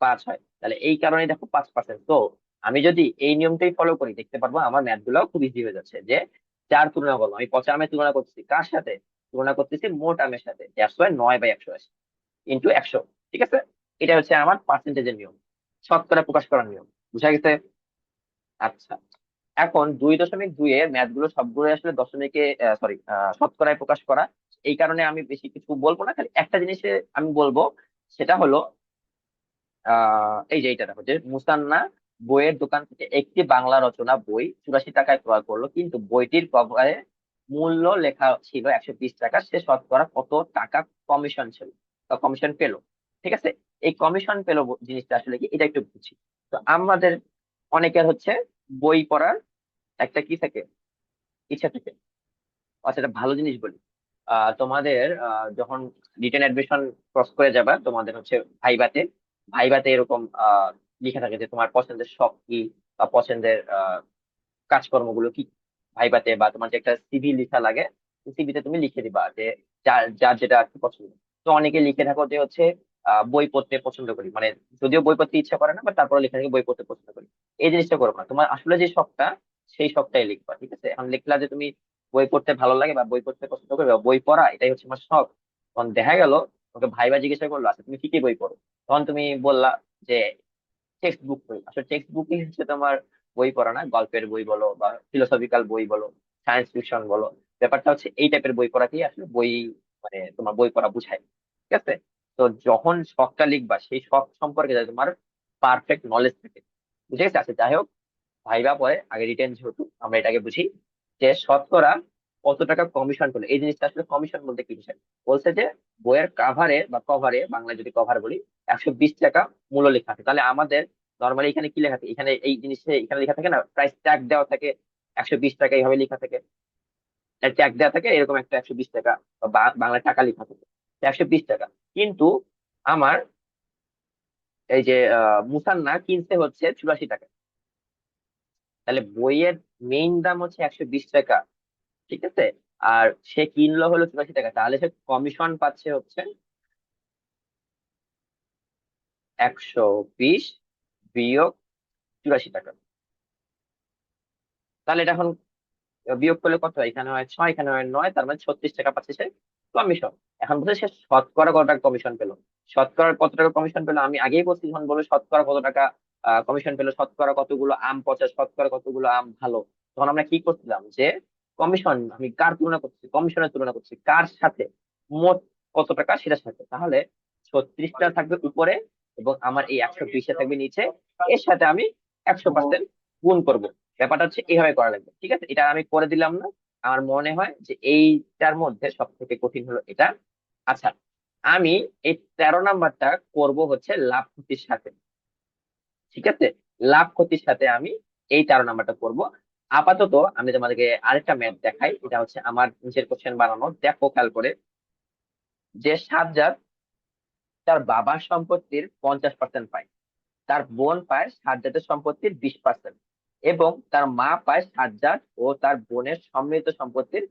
5 হয়। তাহলে এই কারণে দেখো 5%। তো আমি যদি এই নিয়মটাই ফলো করি দেখতে পারবো আমার ম্যাথ গুলো খুব ইজি হয়ে যাচ্ছে। যে যার তুলনা করবো, আমি পচা আমের তুলনা করতেছি কার সাথে? তুলনা করতেছি মোট আমের সাথে, 9/180 ইন্টু 100। ঠিক আছে। এটা হচ্ছে আমার পার্সেন্টেজের নিয়ম, শতকরা প্রকাশ করার নিয়ম। বুঝা গেছে? আচ্ছা, এখন 2.2 এর ম্যাথ গুলো সবগুলো আসলে দশমিকে, সরি, শতকরায় প্রকাশ করা। এই কারণে আমি বেশি কিছু বলবো না, খালি একটা জিনিসে আমি বলবো, সেটা হলো এই যে এইটা দেখো, যে মুসান্না বইয়ের দোকান থেকে একটি বাংলা রচনা বই 84 টাকায় ক্রয় করলো, কিন্তু বইটির কভারে মূল্য লেখা ছিল 120 টাকা। সে শতকরা কত টাকা কমিশন ছিল বা কমিশন পেলো? ঠিক আছে। এই কমিশন পেলো জিনিসটা আসলে কি, এটা একটু বুঝি। তো আমাদের অনেকের হচ্ছে বই পড়ার একটা কি থাকে, ইচ্ছা থাকে। আচ্ছা, একটা ভালো জিনিস বলি, তোমাদের যখন রিটেন অ্যাডমিশন ক্রস করে যাবা, তোমাদের হচ্ছে ভাইভাতে ভাইভাতে এরকম লেখা থাকে যে তোমার পছন্দের শখ কি বা পছন্দের কাজকর্মগুলো কি ভাইবাতে, বা তোমার যে একটা সিভি লেখা লাগে, সিভিতে তুমি লিখে দিবা যে যার যার যেটা আর কি পছন্দ। তো অনেকে লিখে থাকো যে হচ্ছে বই পড়তে পছন্দ করি, মানে যদিও বই পড়তে ইচ্ছা করে না, বাট তারপরে লিখে থাকি বই পড়তে পছন্দ করি। এই জিনিসটা করবো না, তোমার আসলে যে শখটা সেই শখটাই লিখবা, ঠিক আছে? এখন লিখলা যে তুমি বই পড়তে ভালো লাগে বা বই পড়তে পছন্দ করবে বা বই পড়া এটাই হচ্ছে আমার শখ। তখন দেখা গেল তোমাকে ভাইবা জিজ্ঞাসা করলো, আচ্ছা তুমি কি কি বই পড়ো? তখন তুমি বললা যে টেক্সট বুক বই। আসলে টেক্সট বুকই হচ্ছে তোমার বই পড়া না, গল্পের বই বলো বা ফিলোসফিক্যাল বই বলো, সায়েন্স ফিকশন বলো, ব্যাপারটা হচ্ছে এই টাইপের বই পড়াকেই আসলে বই, মানে তোমার বই পড়া বুঝায়, ঠিক আছে? তো যখন শখটা লিখবা সেই শখ সম্পর্কে যাতে তোমার পারফেক্ট নলেজ থাকে, বুঝে গেছে? আচ্ছা যাই হোক, ভাইবা পরে, আগে রিটেন যেহেতু আমরা এটাকে বুঝি যে শতকরা কত টাকা কমিশন পেলো। এই জিনিসটা আসলে কমিশন বলতে কি বিষয় বলছে যে বইয়ের কাভারে বা কভারে, বাংলায় যদি কভার বলি, 120 টাকা মূল্য লেখা আছে। তাহলে আমাদের নর্মালি এখানে কি লেখা থাকে, এখানে এই জিনিসটা এখানে লেখা থাকে না, প্রাইস ট্যাগ দেওয়া থাকে 120 টাকা, এইভাবে লেখা থাকে, ট্যাগ দেওয়া থাকে এরকম একটা 120 টাকা, বা বাংলা টাকা লেখা থাকে 120 টাকা। কিন্তু আমার এই যে মুসান্না কিনছে হচ্ছে 84 টাকা। তাহলে বইয়ের মেইন দাম হচ্ছে 120 টাকা, ঠিক আছে? আর সে কিনলো হলো 84 টাকা, তাহলে সে কমিশন পাচ্ছে হচ্ছে 120 বিয়োগ 84 টাকা। তাহলে এটা এখন বিয়োগ করলে কত হয়? এখানে হয় 6, এখানে হয় 9, তার মানে 36 টাকা পাচ্ছে সে কমিশন। এখন বলছে সে শতকরা কত টাকা কমিশন পেলো। শতকরা কত টাকা কমিশন পেলো আমি আগেই বলছি, যখন বলবো শতকরা কত টাকা কমিশন পেলো, শতকরা কতগুলো আম পচা, শতকরা কতগুলো আম ভালো, তখন আমরা কি করছিলাম যে কমিশন আমি কার তুলনা করছি, কমিশনের তুলনা করছি কার সাথে, মোট কত টাকা সেটার সাথে। তাহলে 36টা থাকবে উপরে এবং আমার এই 120 থাকবে নিচে, এর সাথে আমি 100% গুণ করব। ব্যাপারটা হচ্ছে এইভাবে করা লাগবে, ঠিক আছে? এটা আমি করে দিলাম না? আমার মনে হয় যে এইটার মধ্যে সব থেকে কঠিন হলো এটা। আচ্ছা, আমি এই 13 নাম্বারটা করব হচ্ছে লাভ ক্ষতির সাথে, ঠিক আছে? লাভ ক্ষতির সাথে আমি এই 13 নাম্বারটা করব। আপাতত আমি তোমাদেরকে আরেকটা ম্যাথ দেখাই, এটা হচ্ছে আমার নিজের কোশ্চেন বানানো, দেখো খেয়াল করে, যে সাজ্জাদ তার বাবার সম্পত্তির 50% পায়, তার বোন পায় সাজ্জাদের সম্পত্তির 20%, এবং তার মা পায় সাজ্জাদ ও তার বোনের সম্মিলিত সম্পত্তির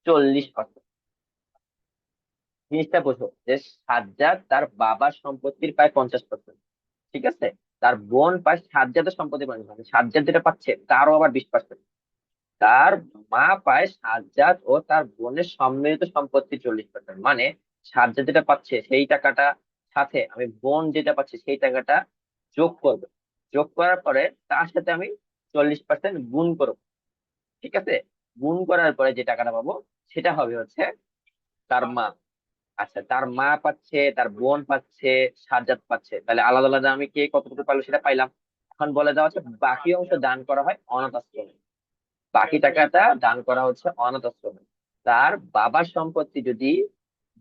40%। জিনিসটা বোঝো যে সাজ্জাদ তার বাবার সম্পত্তির পায় 50%, ঠিক আছে? তার বোন পায় সাজ্জাদের সম্পত্তি 50%, সাজ্জাদ যেটা পাচ্ছে তারও আবার 20%, তার মা পায় সাজ্জাদ ও তার বোনের সম্মিলিত সম্পত্তি 40%। মানে সাজ্জাদ যেটা পাচ্ছে সেই টাকাটা সাথে আমি বোন যেটা পাচ্ছি সেই টাকাটা যোগ করবো, যোগ করার পরে তার সাথে আমি 40% গুণ করবো, ঠিক আছে? গুণ করার পরে যে টাকাটা পাবো সেটা হবে হচ্ছে তার মা। আচ্ছা, তার মা পাচ্ছে, তার বোন পাচ্ছে, সাজ্জাদ পাচ্ছে, তাহলে আলাদা আলাদা আমি কে কতটুকু পাইলো সেটা পাইলাম। এখন বলে দেওয়া হচ্ছে বাকি অংশ দান করা হয় অনাথ আশ্রমে, বাকি টাকাটা দান করা হচ্ছে অনাথ আশ্রমে। তার বাবার সম্পত্তি যদি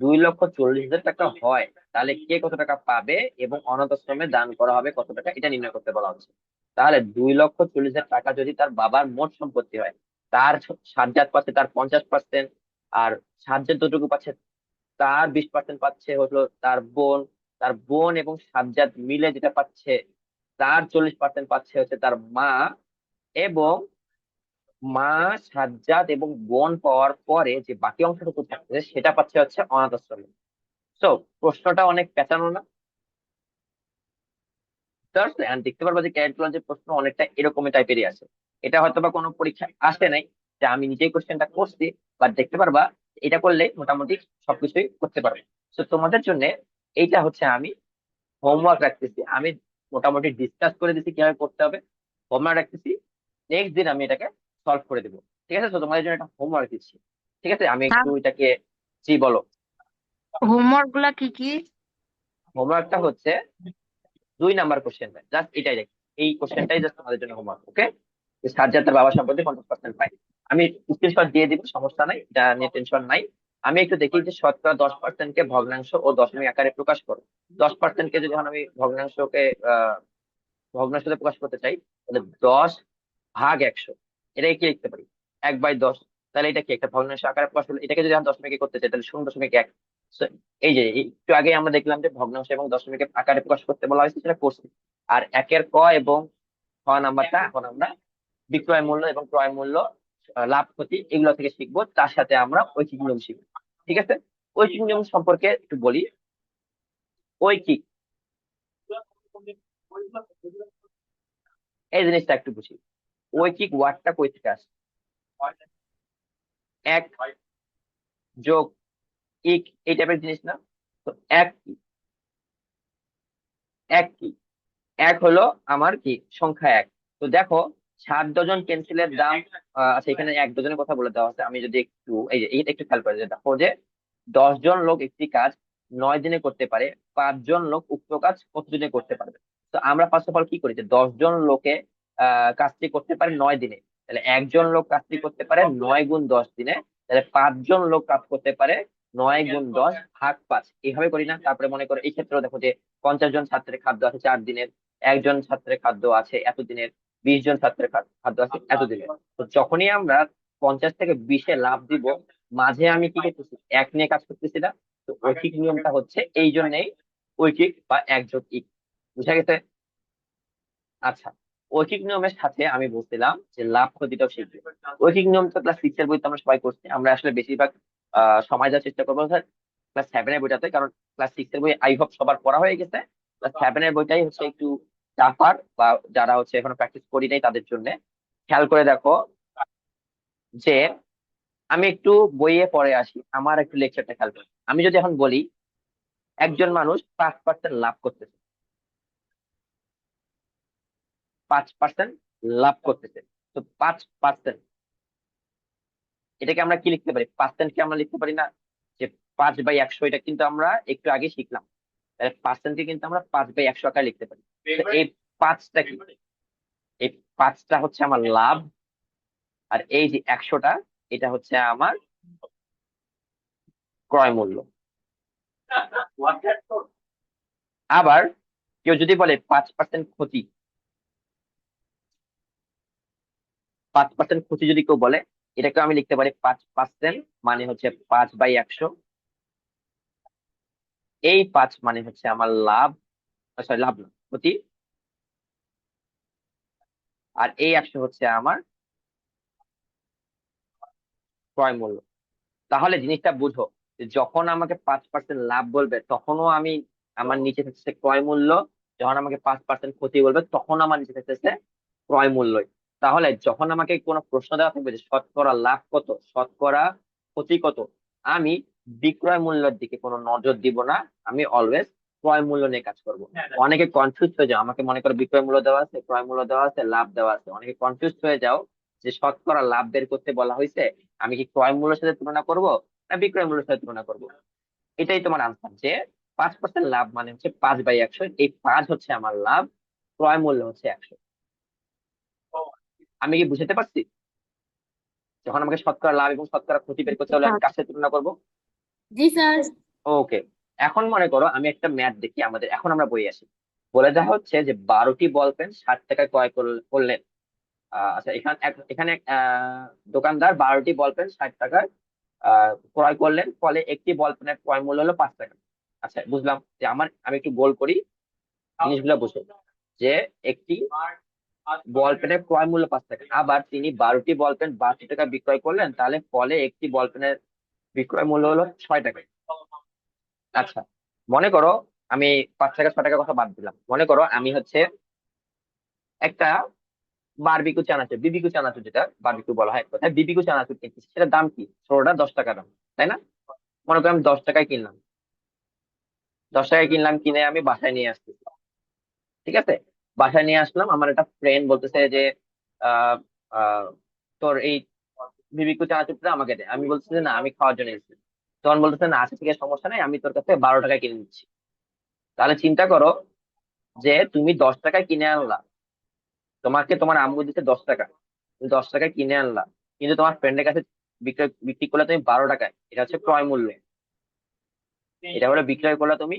2,40,000 টাকা হয়, তাহলে কে কত টাকা পাবে এবং অনাথ আশ্রমে দান করা হবে কত টাকা, এটা নির্ণয় করতে বলা হচ্ছে। তাহলে 2,40,000 টাকা যদি তার বাবার মোট সম্পত্তি হয়, তার সাজ্জাদ পাচ্ছে তার 50%, আর সাজ্জাদ যতটুকু পাচ্ছে তার 20% পাচ্ছে হলো তার বোন, তার বোন এবং সাজ্জাদ মিলে যেটা পাচ্ছে তার 40% পাচ্ছে হচ্ছে তার মা, এবং মা, সাজ্জাদ এবং বোন পাওয়ার পরে যে বাকি অংশটুকু থাকছে সেটা পাচ্ছে হচ্ছে অনাথ আশ্রমে। তো প্রশ্নটা অনেক পেঁচানো না? And দেখতে পারবা যে ক্যালকুলাসের প্রশ্ন অনেকটা এরকমই টাইপেরই আছে। এটা হয়তো বা কোনো পরীক্ষায় আসে নাই, যে আমি নিজেই কোশ্চেনটা করছি, বাট দেখতে পারবা এটা করলে মোটামুটি সবকিছুই করতে পারবে। তো তোমাদের জন্য এইটা হচ্ছে আমি হোমওয়ার্ক রাখতেছি, আমি মোটামুটি ডিসকাস করে দিচ্ছি কিভাবে করতে হবে, হোমওয়ার্ক রাখতেছি, নেক্সট দিন আমি এটাকে সলভ করে দিব, ঠিক আছে? তো তোমাদের জন্য একটা হোমওয়ার্ক দিচ্ছি, ঠিক আছে? আমি একটু এটাকে, জি বলো। হোমওয়ার্ক গুলা কি কি? হোমওয়ার্কটা হচ্ছে 2 নাম্বার কোশ্চেনটা, জাস্ট এটাই দেখ, এই কোশ্চেনটাই জাস্ট তোমাদের জন্য হোমওয়ার্ক, ওকে? সাজ্জাদ তার বাবার সম্পত্তি 50% পাই, আমি স্ক্রিনশট দিয়ে দিব, সমস্যা নাই, এটা নিয়ে টেনশন নাই। আমি একটু দেখি যে শতকরা 10% কে ভগ্নাংশ ও দশমিক আকারে প্রকাশ করো। 10% কে যদি এখন আমি ভগ্নাংশকে ভগ্নাংশতে প্রকাশ করতে চাই, তাহলে 10/100, এটাকে কি লিখতে পারি? 1/10। তাহলে এটা কি একটা ভগ্নাংশ আকারে প্রকাশ হলো, এটাকে যদি আমি দশমিকে করতে চাই তাহলে 0.1। So, এই যে একটু আগে আমরা দেখলাম যে ভগ্নাংশ এবং দশমিকের আকারে প্রকাশ করতে বলা হয়েছে, সেটা করছি। আর একের ক এবং খ নাম্বারটা এখন আমরা বিক্রয় মূল্য এবং ক্রয় মূল্য, লাভ ক্ষতি এগুলো থেকে শিখবো, তার সাথে আমরা ঐকিক নিয়ম শিখবো। ঠিক আছে, ঐকিক নিয়ম সম্পর্কে একটু বলি। ঐকিক, এই জিনিসটা একটু বুঝি। ঐকিক ওয়ার্ডটা কই থেকে আসে? এক যোগ ইক, এই টাইপের জিনিস না? তো এক কি? এক কি? এক হলো আমার কি সংখ্যা এক। তো দেখো, 7 ডজন পেন্সিলের দাম, আচ্ছা এখানে 1 ডজনের কথা বলে দেওয়া আছে। আমি যদি একটু এই যে এইটা একটু খেয়াল করে যে দেখো যে 10 জন লোক একটি কাজ 9 দিনে করতে পারে, 5 জন লোক উক্ত কাজ কত দিনে করতে পারবে? তো আমরা ফার্স্ট অফ অল কি করি, যে 10 জন লোকে কাজটি করতে পারে 9 দিনে, তাহলে একজন লোক কাজটি করতে পারে 9 গুণ 10 দিনে, তাহলে 5 জন লোক কাজ করতে পারে 9 গুণ 10 ভাগ 5, এইভাবে করি না? তারপরে মনে করো এই ক্ষেত্রেও দেখো যে 50 জন ছাত্রের খাদ্য আছে 4 দিনের, একজন ছাত্রের খাদ্য আছে এতদিনের, 20 জন ছাত্রের খাদ্য আছে এতদিনের। তো যখনই আমরা 50 থেকে 20-এ লাভ দিব, মাঝে আমি কি করতেছি, এক নিয়ে কাজ করতেছি না? তো ঐকিক নিয়মটা হচ্ছে এই জন্যই ঐকিক বা এক যোগ ইক। বুঝা গেছে? আচ্ছা, ঐকিক নিয়মের সাথে আমি বলছিলাম যে লাভ ক্ষতিটাও শিখবে। ঐকিক নিয়ম তো ক্লাস 6 এর বইতে আমরা সবাই করছি, আমরা আসলে বেশিরভাগ সময় দেওয়ার চেষ্টা করবো ক্লাস 7 এর বইটাতে, কারণ ক্লাস 6 এর বই আই হোপ সবার পড়া হয়ে গেছে। ক্লাস 7 এর বইটাই হচ্ছে একটু টাফার, বা যারা হচ্ছে এখনো প্র্যাকটিস করি নাই তাদের জন্য। খেয়াল করে দেখো যে আমি একটু বইয়ে পড়ে আসি, আমার একটু লেকচারটা খেয়াল করি। আমি যদি এখন বলি একজন মানুষ 5% লাভ করতেছে, 5% লাভ করতেছে, তো 5%, এটাকে আমরা কি লিখতে পারি? পার্সেন্ট কি আমরা লিখতে পারি না? যে 5/100, এটা কিন্তু আমরা একটু আগে শিখলাম। তাহলে পার্সেন্টকে কিন্তু আমরা 5/100 আকারে লিখতে পারি। তো এই পাঁচটা কি? এই পাঁচটা হচ্ছে আমার লাভ, আর এই যে 100টা, এটা হচ্ছে আমার ক্রয় মূল্য। আবার কেউ যদি বলে 5% ক্ষতি, 5% ক্ষতি যদি কেউ বলে, এটাকে আমি লিখতে পারি 5% মানে হচ্ছে 5/100। এই 5 মানে হচ্ছে আমার লাভ, সরি লাভ না, ক্ষতি। আর এই 100 হচ্ছে আমার ক্রয় মূল্য। তাহলে জিনিসটা বুঝো, যে যখন আমাকে 5% লাভ বলবে তখনও আমি, আমার নিচে থাকছে ক্রয় মূল্য। যখন আমাকে 5% ক্ষতি বলবে তখন আমার নিচে থাকতেছে ক্রয় মূল্যই। তাহলে যখন আমাকে কোনো প্রশ্ন দেওয়া থাকবে যে শতকরা লাভ কত, শতকরা ক্ষতি কত, আমি বিক্রয় মূল্যের দিকে কোনো নজর দিব না, আমি অলওয়েজ ক্রয় মূল্য নিয়ে কাজ করব। অনেকে কনফিউজ হয়ে যাও, আমাকে মনে করো বিক্রয় মূল্য দেওয়া আছে, ক্রয় মূল্য দেওয়া আছে, লাভ দেওয়া আছে, অনেকে কনফিউজ হয়ে যাও যে শতকরা লাভ বের করতে বলা হয়েছে, আমি কি ক্রয় মূল্যের সাথে তুলনা করব না বিক্রয় মূল্যের সাথে তুলনা করব? এটাই তোমার আনসার, যে 5% লাভ মানে হচ্ছে 5/100, এই 5 হচ্ছে আমার লাভ, ক্রয় মূল্য হচ্ছে 100। আমি কি বুঝতে পারছি? যখন আমাকে শতকরা লাভ এবং শতকরা ক্ষতি বের করতে হলে আমি কার সাথে তুলনা করবো? জি স্যার। ওকে। এখন মনে করো আমি একটা ম্যাথ দেখি আমাদের, এখন আমরা বই আসি। বলে দেওয়া হচ্ছে যে 12টি বল পেন 60 টাকায় ক্রয় করলেন। আচ্ছা, এখানে দোকানদার 12টি বল পেন 60 টাকায় ক্রয় করলেন, ফলে একটি বল পেনের ক্রয় মূল্য হলো 5 টাকা। আচ্ছা বুঝলাম, যে আমি একটু গোল করি, জিনিসগুলো বুঝো। যে একটি বল পেনের ক্রয় মূল্য 5 টাকা, আবার তিনি 12টি বল পেন 62 টাকা বিক্রয় করলেন, তাহলে ফলে একটি বল পেনের বিক্রয় মূল্য হলো 6 টাকা। আচ্ছা, মনে করো আমি 5 টাকা 6 টাকার কথা বাদ দিলাম, মনে করো আমি হচ্ছে একটা বারবিকিউ চানাচুর, বিবিকিউ চানাচুর, যেটা বারবিকিউ বলা হয় এক কথায়, বিবিকিউ চানাচুর কিনতেছি, সেটার দাম কি? ষোলোটা 10 টাকা দাম, তাই না? মনে করো আমি 10 টাকায় কিনলাম, 10 টাকায় কিনলাম, কিনে আমি বাসায় নিয়ে আসছি। ঠিক আছে, বাসায় নিয়ে আসলাম, আমার একটা ফ্রেন্ড বলতেছে যে আহ আহ তোর এই বিবিকিউ চানাচুরটা আমাকে দে। আমি বলছি যে না, আমি খাওয়ার জন্য এসেছি। তখন বলতেছে না, আচ্ছা ঠিক আছে, সমস্যা নেই, আমি তোর কাছে 12 টাকায় কিনে নিচ্ছি। তাহলে চিন্তা করো, যে তুমি 10 টাকায় কিনে আনলা, তোমাকে তোমার আম্মু দিচ্ছে 10 টাকা, তুমি 10 টাকায় কিনে আনলা, কিন্তু তোমার ফ্রেন্ডের কাছে বিক্রি করলে তুমি 12 টাকায়, এটা হচ্ছে ক্রয় মূল্য। এটা হলো বিক্রয় করলে তুমি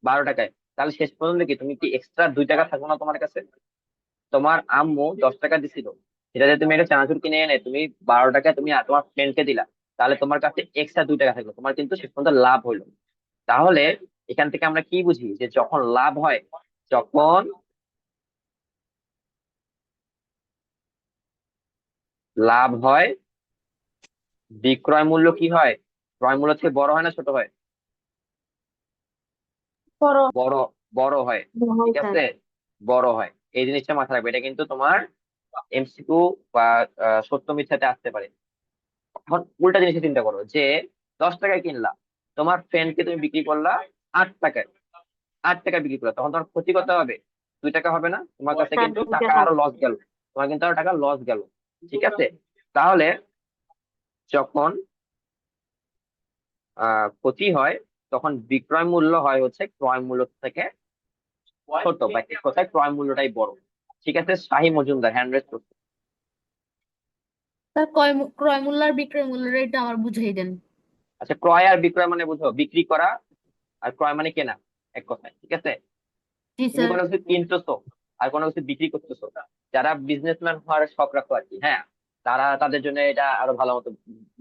12 টাকায়। তাহলে শেষ পর্যন্ত কি, তুমি কি এক্সট্রা 2 টাকা থাকলো না তোমার কাছে? তোমার আম্মু 10 টাকা দিছিল, সেটা যে তুমি একটা চানাচুর কিনে এনে তুমি 12 টাকায় তুমি তোমার ফ্রেন্ডকে দিলা, তাহলে তোমার কাছে এক্সট্রা 2 টাকা থাকলো, তোমার কিন্তু শেষ পর্যন্ত লাভ হইলো। তাহলে এখান থেকে আমরা কি বুঝি যে যখন লাভ হয়, যখন লাভ হয় বিক্রয় মূল্য কি হয়, ক্রয় মূল্য থেকে বড় হয় না ছোট হয়? বড় বড়, বড় হয়। হয় ঠিক স্যার। আছে, বড় হয়। এই জিনিসটা মাথায় রাখবে, এটা কিন্তু তোমার এমসিকিউ বা সত্য মিথ্যাতে আসতে পারে। এখন উল্টা জিনিসে চিন্তা করো যে 10 টাকায় কিনলা, তোমার ফ্রেন্ডকে তুমি বিক্রি করলা 8 টাকায়, 8 টাকায় বিক্রি করলা, তখন তোমার ক্ষতি কত হবে? 2 টাকা হবে না? তোমার কাছে স্যার কিন্তু দুই টাকা টাকা। আরো লস গেল, তোমার কিন্তু আরো টাকা লস গেল। ঠিক আছে, তাহলে যখন ক্ষতি হয়, তখন বিক্রয় মূল্য হয় হচ্ছে ক্রয় মূল্য থেকে ছোট, বা এক কথায় ক্রয় মূল্যটাই বড়। ঠিক আছে, শাহী মজুমদার হ্যান্ড রেজ করছে। স্যার ক্রয় মূল্য আর বিক্রয় মূল্য এটা আমার বুঝিয়ে দেন। আচ্ছা, ক্রয় আর বিক্রয় মানে বুঝো বিক্রি করা, আর ক্রয় মানে কেনা, এক কথায়। ঠিক আছে, জি তুমি স্যার। কোনো কিছু কিনতেছো আর কোনো কিছু বিক্রি করতেছো, যারা বিজনেসম্যান হওয়ার শখ রাখো আর কি, হ্যাঁ, তারা তাদের জন্য এটা আরো ভালো মতো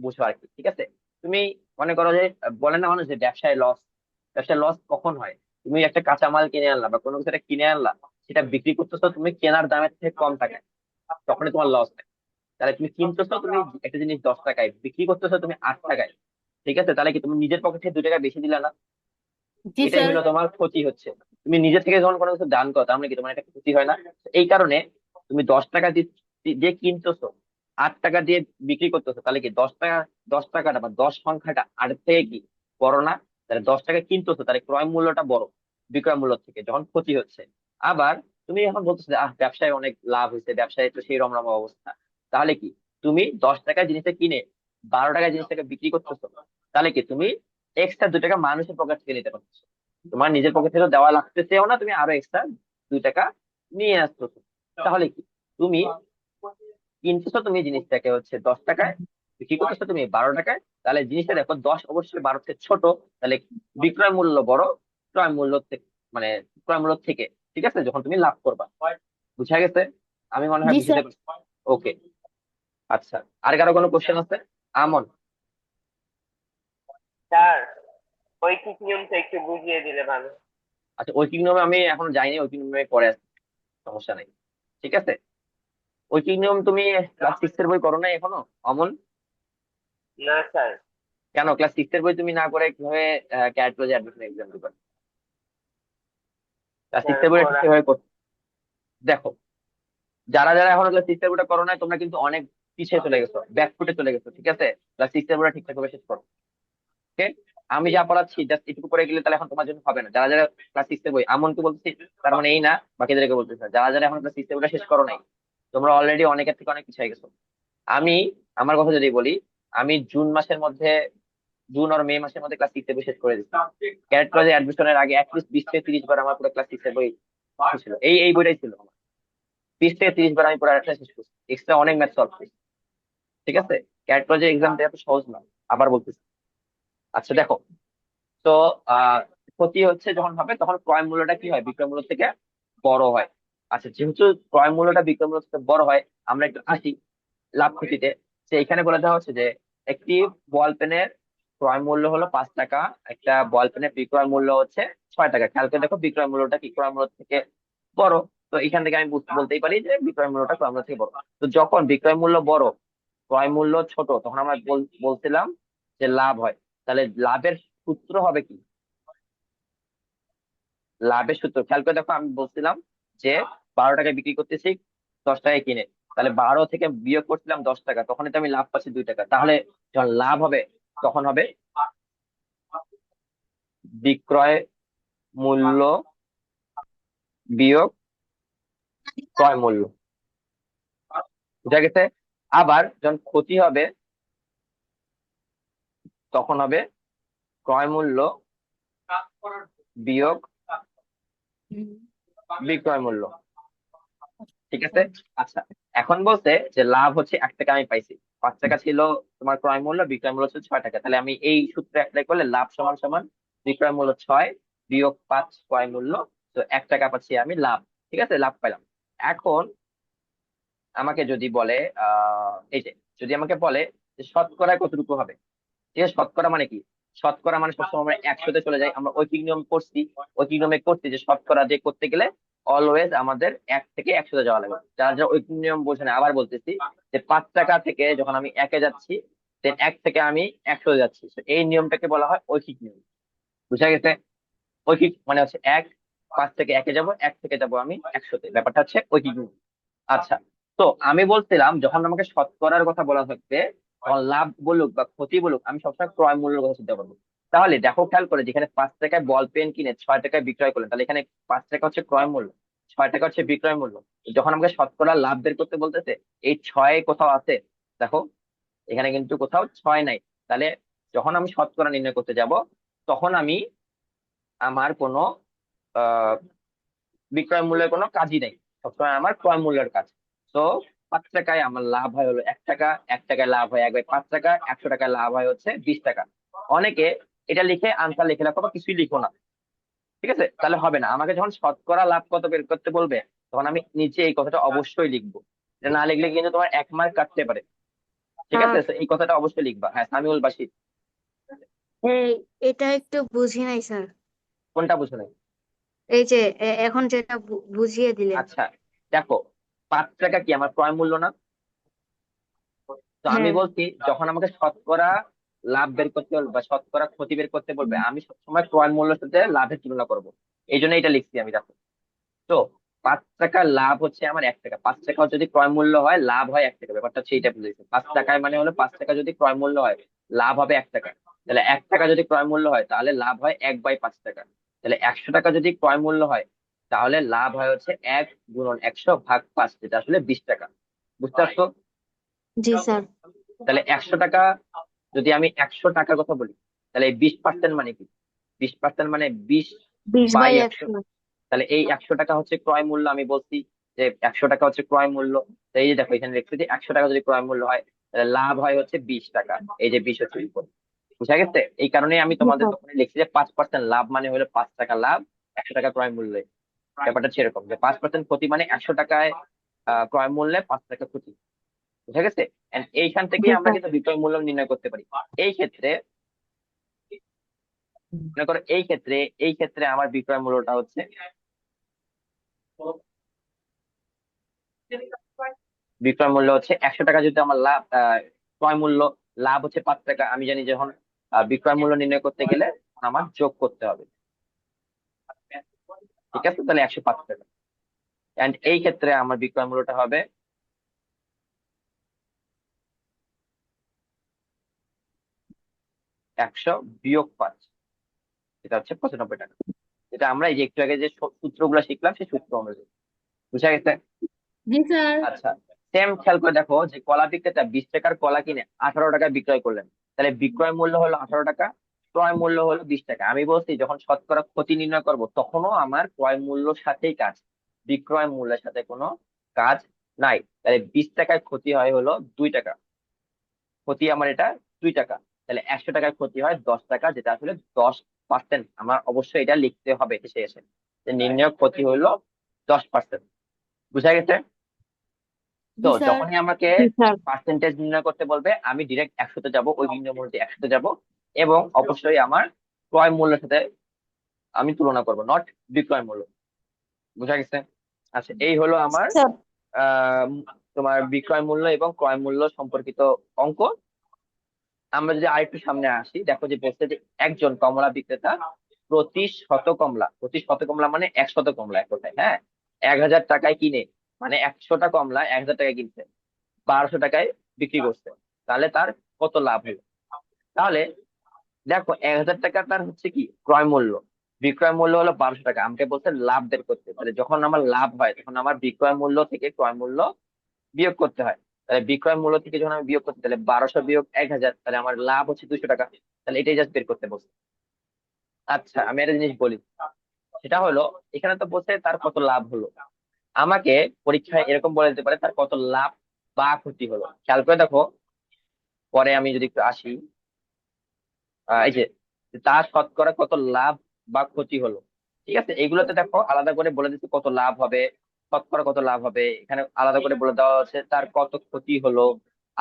বুঝো আর কি। ঠিক আছে, তুমি মনে করো যে বলে না মানুষ যে ব্যবসায় লস, ব্যবসায় লস কখন হয়? তুমি একটা কাঁচামাল কিনে আনলা বা কোনো কিছু একটা কিনে আনলা, সেটা বিক্রি করতেছো তুমি কেনার দামের থেকে কম টাকায়, তখনই তোমার লস হয়। তাহলে তুমি কিনতেছো তুমি একটা জিনিস 10 টাকায়, বিক্রি করতেছো তুমি 8 টাকায়। ঠিক আছে, তাহলে কি তুমি নিজের পকেটে 2 টাকা বেশি দিলা না? জি এটাই স্যার। হলো তোমার ক্ষতি হচ্ছে। তুমি নিজে থেকে যখন কোনো কিছু দান করো, তার মানে কি তোমার একটা ক্ষতি হয় না? এই কারণে তুমি 10 টাকা দিয়ে কিনতেছো, 8 টাকা দিয়ে বিক্রি করতেছো, তাহলে কি 10 টাকা, 10 টাকাটা বা 10 সংখ্যাটা 8 থেকে কি বড় না? তাহলে 10 টাকা কিনতেছো, তাহলে ক্রয় মূল্যটা বড় বিক্রয় মূল্য থেকে, যখন ক্ষতি হচ্ছে। আবার তুমি এখন বলতেছো যে ব্যবসায় অনেক লাভ হয়েছে, ব্যবসায় তো সেই রমরমা অবস্থা, তাহলে কি তুমি 10 টাকায় জিনিসটা কিনে 12 টাকায় জিনিসটাকে বিক্রি করতেছো, তাহলে কি তুমি এক্সট্রা 2 টাকা মানুষের পকেট থেকে নিতে পারছো। তোমার নিজের পকেট থেকে দেওয়া লাগতেছেও না, তুমি আরো এক্সট্রা 2 টাকা নিয়ে আসতেছো। তাহলে কি তুমি কিনতেছো তুমি জিনিসটাকে হচ্ছে 10 টাকায়, বিক্রি করতেছো তুমি 12 টাকায়, তাহলে জিনিসটা দেখো 10 অবশ্যই 12 থেকে ছোট, তাহলে বিক্রয় মূল্য বড় ক্রয় মূল্য থেকে, মানে ক্রয় মূল্য থেকে। ঠিক আছে, যখন তুমি লাভ করবা। বুঝা গেছে? আমি মনে হয় জি স্যার। বুঝতে পারছি। ওকে, আচ্ছা, আর কারো কোনো কোশ্চেন আছে? আমন? স্যার ঐকিক নিয়মটা একটু বুঝিয়ে দিলে ভালো। আচ্ছা, ঐকিক নিয়মে আমি এখন যাইনি, ঐকিক নিয়মে পরে আসছি, সমস্যা নেই। ঠিক আছে, ঐকিক নিয়ম তুমি ক্লাস 6 এর বই করো নাই এখনো? অমন, না স্যার। কেন ক্লাস 6 এর বই তুমি না করে কিভাবে ক্যাট প্রজে অ্যাডমিশন এক্সাম দিবা? ক্লাস স্যার সিক্স এর বই করা। কিভাবে করতে, দেখো, যারা যারা এখনো ক্লাস 6 এর বইটা করো নাই, তোমরা কিন্তু অনেক পিছিয়ে চলে গেছো, ব্যাকফুটে চলে গেছো। ঠিক আছে, ক্লাস 6 এর বইটা ঠিকঠাক ভাবে শেষ করো। ওকে, আমি যা পড়াচ্ছি জাস্ট এটুকু পড়ে গেলে তাহলে এখন তোমার জন্য হবে না। যারা যারা ক্লাস 6 এর বই, এমনকি বলতেছি, তার মানে এই না বাকিদেরকে বলতেছি না, যারা যারা এখন ক্লাস 6 এর বইটা শেষ করো নাই, তোমরা অলরেডি অনেকের থেকে অনেক পিছিয়ে গেছো। আমি আমার কথা যদি বলি, আমি জুন মাসের মধ্যে, জুন আর মে মাসের মধ্যে ক্লাস 6 এর বই শেষ করে দিচ্ছি। ক্যারেট কলেজে অ্যাডমিশনের আগে অ্যাটলিস্ট 20 থেকে 30 বার আমার পুরো ক্লাস 6 এর বই ছিল, এই বইটাই ছিল আমার। 20 থেকে 30 বার আমি পুরো একটা শেষ করছি, এক্সট্রা অনেক ম্যাথ সলভ করছি। ঠিক আছে, ক্যারেট কলেজের এক্সামটা এত সহজ না, আবার বলতেছি। আচ্ছা দেখো, তো আহ ক্ষতি হচ্ছে যখন হবে, তখন ক্রয় মূল্যটা কি হয় বিক্রয় মূল্য থেকে বড় হয়। আচ্ছা, যেহেতু ক্রয় মূল্যটা বিক্রয় মূল্য থেকে বড় হয়, আমরা একটু আসি লাভ ক্ষতিতে। যে এখানে বলে দেওয়া হচ্ছে যে একটি বল পেনের ক্রয় মূল্য হলো 5 টাকা, একটা বল পেনের বিক্রয় মূল্য হচ্ছে 6 টাকা। খেয়াল করে দেখো বিক্রয় মূল্যটা কি ক্রয় মূল্য থেকে বড়, তো এখান থেকে আমি বলতেই পারি যে বিক্রয় মূল্যটা ক্রয় মূল্য থেকে বড়। তো যখন বিক্রয় মূল্য বড় ক্রয় মূল্য ছোট, তখন আমরা বলছিলাম যে লাভ হয়। তাহলে লাভের সূত্র হবে কি? লাভের সূত্র খেয়াল করে দেখো, আমি বলছিলাম যে 12 টাকায় বিক্রি করতেছি, 10 টাকায় কিনে, তাহলে 12 থেকে বিয়োগ করছিলাম 10 টাকা, তখনই তো আমি লাভ পাচ্ছি 2 টাকা। তাহলে যখন লাভ হবে, তখন হবে বিক্রয় মূল্য বিয়োগ ক্রয় মূল্য। বুঝা গেছে? আবার যখন ক্ষতি হবে, তখন হবে ক্রয় মূল্য বিয়োগ হুম। বিক্রয় মূল্য। ঠিক আছে, আচ্ছা, এখন বলতে যে লাভ হচ্ছে 1 টাকা আমি পাইছি, 5 টাকা ছিল তোমার ক্রয় মূল্য, বিক্রয় মূল্য হচ্ছে 6 টাকা, তাহলে আমি এই সূত্রে অ্যাপ্লাই করলে লাভ সমান সমান বিক্রয় মূল্য 6 বিয়োগ 5 ক্রয় মূল্য, তো 1 টাকা পাচ্ছি আমি লাভ। ঠিক আছে, লাভ পাইলাম। এখন আমাকে যদি বলে এই যে, যদি আমাকে বলে যে শতকরা কতটুকু হবে। ঠিক আছে, শতকরা মানে কি? শতকরা মানে সবসময় আমরা 100-তে চলে যাই, আমরা ঐকিক নিয়ম পড়ছি। ঐকিক নিয়মে করছি যে শতকরা দিয়ে করতে গেলে অলওয়েজ আমাদের 1 থেকে 100-তে যাওয়া লাগবে। যারা যারা ঐকিক নিয়ম বোঝে না, আবার বলতেছি যে 5 টাকা থেকে যখন আমি 1-এ যাচ্ছি, দেন 1 থেকে আমি 100-তে যাচ্ছি, তো এই নিয়মটাকে বলা হয় ঐকিক নিয়ম। বুঝা গেছে? ঐকিক মানে হচ্ছে 5 থেকে 1-এ যাবো, 1 থেকে যাবো আমি 100-তে, ব্যাপারটা হচ্ছে ঐকিক নিয়ম। আচ্ছা, তো আমি বলছিলাম যখন আমাকে শতকরার কথা বলা থাকবে, তখন লাভ বলুক বা ক্ষতি বলুক, আমি সবসময় ক্রয় মূল্যের কথা চিন্তা করবো। তাহলে দেখো, খেয়াল করে, যেখানে 5 টাকায় বল পেন কিনে 6 টাকায় বিক্রয় করলেন, তাহলে এখানে 5 টাকা হচ্ছে ক্রয় মূল্য, 6 টাকা হচ্ছে বিক্রয় মূল্য। যখন আমাকে শতকরা লাভ বের করতে বলতেছে, এই 6 কোথাও আছে? দেখো, এখানে কিন্তু কোথাও 6 নাই। তাহলে যখন আমি শতকরা নির্ণয় করতে যাব, তখন আমি আমার কোনো আহ বিক্রয় মূল্যের কোনো কাজই নেই, সবসময় আমার ক্রয় মূল্যের কাজ। তো 5 টাকায় আমার লাভ হয় হলো 1 টাকা, 1 টাকায় লাভ হয় 1/5 টাকা, 100 টাকায় লাভ হয় হচ্ছে 20 টাকা। অনেকে এটা লিখে আনসার লিখে রাখো বা কিছুই লিখো না, ঠিক আছে? তাহলে হবে না। আমাকে যখন শতকরা লাভ কত বের করতে বলবে, তখন আমি নিচে এই কথাটা অবশ্যই লিখবো। এটা না লিখলে কিন্তু তোমার 1 মার্ক কাটতে পারে। ঠিক আছে, স্যার, তো এই কথাটা অবশ্যই লিখবা। হ্যাঁ, সামিউল বাসির। এই এটা একটু বুঝি নাই স্যার। কোনটা বুঝো নাই? এই যে এখন যেটা বুঝিয়ে দিলেন। আচ্ছা, দেখো, 5 টাকা কি আমার ক্রয় মূল্য না? তো আমি হ্যাঁ। বলছি যখন আমাকে শতকরা লাভ বের করতে বলবে বা শতকরা ক্ষতি বের করতে বলবে, আমি সবসময় ক্রয় মূল্যের সাথে লাভের তুলনা করব। এই জন্য এটা লিখছি আমি, দেখো। তো 5 টাকা লাভ হচ্ছে আমার 1 টাকা, 5 টাকা যদি ক্রয় মূল্য হয়, লাভ হয় 1 টাকা, ব্যাপারটা হচ্ছে এইটা বুঝেছি। 5 টাকায় মানে হলো 5 টাকা যদি ক্রয় মূল্য হয়, লাভ হবে 1 টাকা। তাহলে 1 টাকা যদি ক্রয় মূল্য হয়, তাহলে লাভ হয় 1/5 টাকা। তাহলে 100 টাকা যদি ক্রয় মূল্য হয়, তাহলে লাভ হয় হচ্ছে 1 × 100/5, যেটা আসলে 20 টাকা। বুঝতে পারছো? জি স্যার। তাহলে 100 টাকা, যদি আমি 100 টাকার কথা বলি, তাহলে এই 20% মানে কি? 20% মানে 20 বিশ বাই বাই 100। একশো তাহলে এই 100 টাকা হচ্ছে ক্রয় মূল্য। আমি বলছি যে 100 টাকা হচ্ছে ক্রয় মূল্য। তো এই যে দেখো, এখানে লিখছি যে 100 টাকা যদি ক্রয় মূল্য হয়, তাহলে লাভ হয় হচ্ছে 20 টাকা। এই যে 20 হচ্ছে বিপদ। বুঝা গেছে? এই কারণেই আমি জি তোমাদের স্যার। তখন লিখছি যে 5% লাভ মানে হলো 5 টাকা লাভ 100 টাকা ক্রয় মূল্যে। ব্যাপারটা হচ্ছে এরকম যে 5% ক্ষতি মানে 100 টাকায় ক্রয় মূল্যে 5 টাকা ক্ষতি। বুঝা গেছে? And এইখান জি থেকেই আমরা স্যার। কিন্তু বিক্রয় মূল্য নির্ণয় করতে পারি। এই ক্ষেত্রে মনে করো, এই ক্ষেত্রে আমার বিক্রয় মূল্যটা হচ্ছে, বিক্রয় মূল্য হচ্ছে 100 টাকা। যদি আমার লাভ ক্রয় মূল্য, লাভ হচ্ছে 5 টাকা, আমি জানি যখন বিক্রয় মূল্য নির্ণয় করতে গেলে আমার যোগ করতে হবে। ঠিক আছে, তাহলে 105 টাকা। এন্ড এই ক্ষেত্রে আমার বিক্রয় মূল্যটা হবে 100-5, এটা হচ্ছে 95 টাকা। যেটা আমরা এই যে একটু আগে যে সূত্রগুলো শিখলাম, সেই সূত্র অনুযায়ী। বুঝা গেছে? জি স্যার। আচ্ছা, সেম খেয়াল করে দেখো, যে কলা বিক্রেতা 20 টাকার কলা কিনে 18 টাকায় বিক্রয় করলেন, তাহলে বিক্রয় মূল্য হলো 18 টাকা, ক্রয় মূল্য হলো 20 টাকা। আমি বলছি যখন শতকরা ক্ষতি নির্ণয় করব, তখনও আমার ক্রয় মূল্যর সাথেই কাজ, বিক্রয় মূল্যের সাথে কোনো কাজ নাই। তাহলে 20 টাকায় ক্ষতি হয় হলো 2 টাকা, ক্ষতি আমার এটা 2 টাকা। তাহলে 100 টাকায় ক্ষতি হয় 10 টাকা, যেটা আসলে 10%। আমার অবশ্যই এটা লিখতে হবে এসে এসে, যে নির্ণয় ক্ষতি হলো 10%। বুঝা গেছে? তো জি স্যার। যখনই আমাকে জি স্যার। পার্সেন্টেজ নির্ণয় করতে বলবে, আমি ডিরেক্ট 100-তে যাবো, ওই বিন্দু মূল্যতে 100-তে যাবো, এবং অবশ্যই আমার ক্রয় মূল্যের সাথে আমি তুলনা করব, নট বিক্রয় মূল্য। বুঝা গেছে? আচ্ছা, এই হলো আমার স্যার। আহ তোমার বিক্রয় মূল্য এবং ক্রয় মূল্য সম্পর্কিত অঙ্ক। আমরা যদি আরেকটু সামনে আসি, দেখো যে বলছে যে একজন কমলা বিক্রেতা প্রতি শত কমলা মানে 100 কমলা, এক কথায়, হ্যাঁ, 1000 টাকায় কিনে, মানে 100টা কমলা 1000 টাকায় কিনছে, 1200 টাকায় বিক্রি করছে, তাহলে তার কত লাভ হলো? তাহলে দেখো, 1000 টাকা তার হচ্ছে কি ক্রয় মূল্য, বিক্রয় মূল্য হলো 1200 টাকা। আমাকে বলছে লাভ বের করতে, তাহলে যখন আমার লাভ হয়, তখন আমার বিক্রয় মূল্য থেকে ক্রয় মূল্য বিয়োগ করতে হয়। তাহলে বিক্রয় মূল্য থেকে যখন আমি বিয়োগ করতে, তাহলে 1200 বিয়োগ 1000, তাহলে আমার লাভ হচ্ছে 200 টাকা। তাহলে এটাই জাস্ট বের করতে বলছে। আচ্ছা, আমি একটা জিনিস বলি, সেটা হলো, এখানে তো বলছে তার কত লাভ হলো। আমাকে পরীক্ষায় এরকম বলে দিতে পারে তার কত লাভ বা ক্ষতি হলো। খেয়াল করে দেখো, পরে আমি যদি একটু আসি, এই যে তার শতকরা কত লাভ বা ক্ষতি হলো। ঠিক আছে, এইগুলোতে দেখো আলাদা করে বলে দিচ্ছে কত লাভ হবে, শতকরা কত লাভ হবে, এখানে আলাদা করে বলে দেওয়া হচ্ছে তার কত ক্ষতি হলো,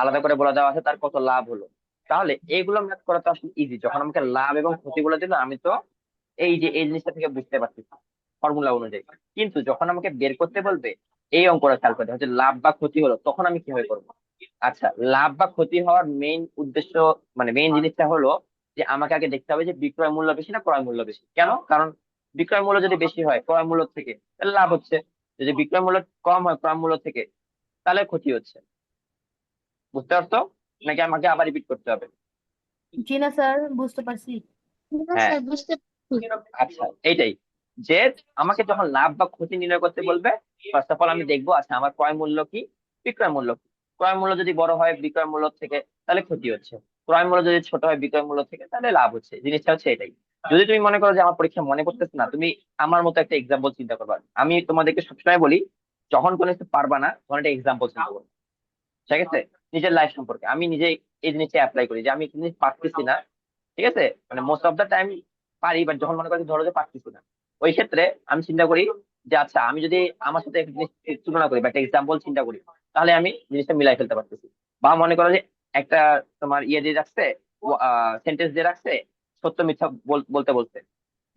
আলাদা করে বলে দেওয়া আছে তার কত লাভ হলো। তাহলে এইগুলো ম্যাথ করা তো আসলে ইজি, যখন আমাকে লাভ এবং ক্ষতি বলে দিল আমি তো এই যে এই জিনিসটা থেকে বুঝতে পারছি ফর্মুলা অনুযায়ী। কিন্তু যখন আমাকে বের করতে বলবে এই অঙ্কটা খেয়াল করতে হচ্ছে লাভ বা ক্ষতি হলো, তখন আমি কিভাবে করবো? আচ্ছা, লাভ বা ক্ষতি হওয়ার মেইন উদ্দেশ্য মানে মেইন জিনিসটা হলো যে আমাকে আগে দেখতে হবে যে বিক্রয় মূল্য বেশি না ক্রয় মূল্য বেশি। কেন? কারণ বিক্রয় মূল্য যদি বেশি হয় ক্রয় মূল্য থেকে, তাহলে লাভ হচ্ছে। যদি বিক্রয় মূল্য কম হয় ক্রয় মূল্য থেকে, তাহলে ক্ষতি হচ্ছে। বুঝতে পারছো নাকি আমাকে আবার রিপিট করতে হবে? জি না স্যার, বুঝতে পারছি। না হ্যাঁ, স্যার, বুঝতে পারছি। আচ্ছা এইটাই, যে আমাকে যখন লাভ বা ক্ষতি নির্ণয় করতে বলবে ফার্স্ট অফ অল আমি দেখবো আচ্ছা আমার ক্রয় মূল্য কি, বিক্রয় মূল্য কি। ক্রয় মূল্য যদি বড় হয় বিক্রয় মূল্য থেকে, তাহলে ক্ষতি হচ্ছে। ক্রয় মূল্য যদি ছোট হয় বিক্রয় মূল্য থেকে, তাহলে লাভ হচ্ছে। জিনিসটা হচ্ছে এটাই। যদি তুমি মনে করো যে আমার পরীক্ষা মনে পড়তেছে না, তুমি আমার মতো একটা এক্সাম্পল চিন্তা করবা। আমি তোমাদেরকে সবসময় বলি যখন কোনো কিছু পারবা না তখন একটা এক্সাম্পল চিন্তা করবো। ঠিক আছে? নিজের লাইফ সম্পর্কে আমি নিজে এই জিনিসটা অ্যাপ্লাই করি যে আমি একটা জিনিস পারতেছি না, ঠিক আছে, মানে মোস্ট অফ দা টাইম পারি, বাট যখন মনে করি ধরো যে পারতেছি না, ওই ক্ষেত্রে আমি চিন্তা করি যে আচ্ছা আমি যদি আমার সাথে একটা জিনিস তুলনা করি বা একটা এক্সাম্পল চিন্তা করি, তাহলে আমি জিনিসটা মিলাই ফেলতে পারতেছি। বা মনে করো যে একটা তোমার ইয়ে দিয়ে রাখছে, সেন্টেন্স দিয়ে রাখছে, সত্য মিথ্যা বলতে বলতে।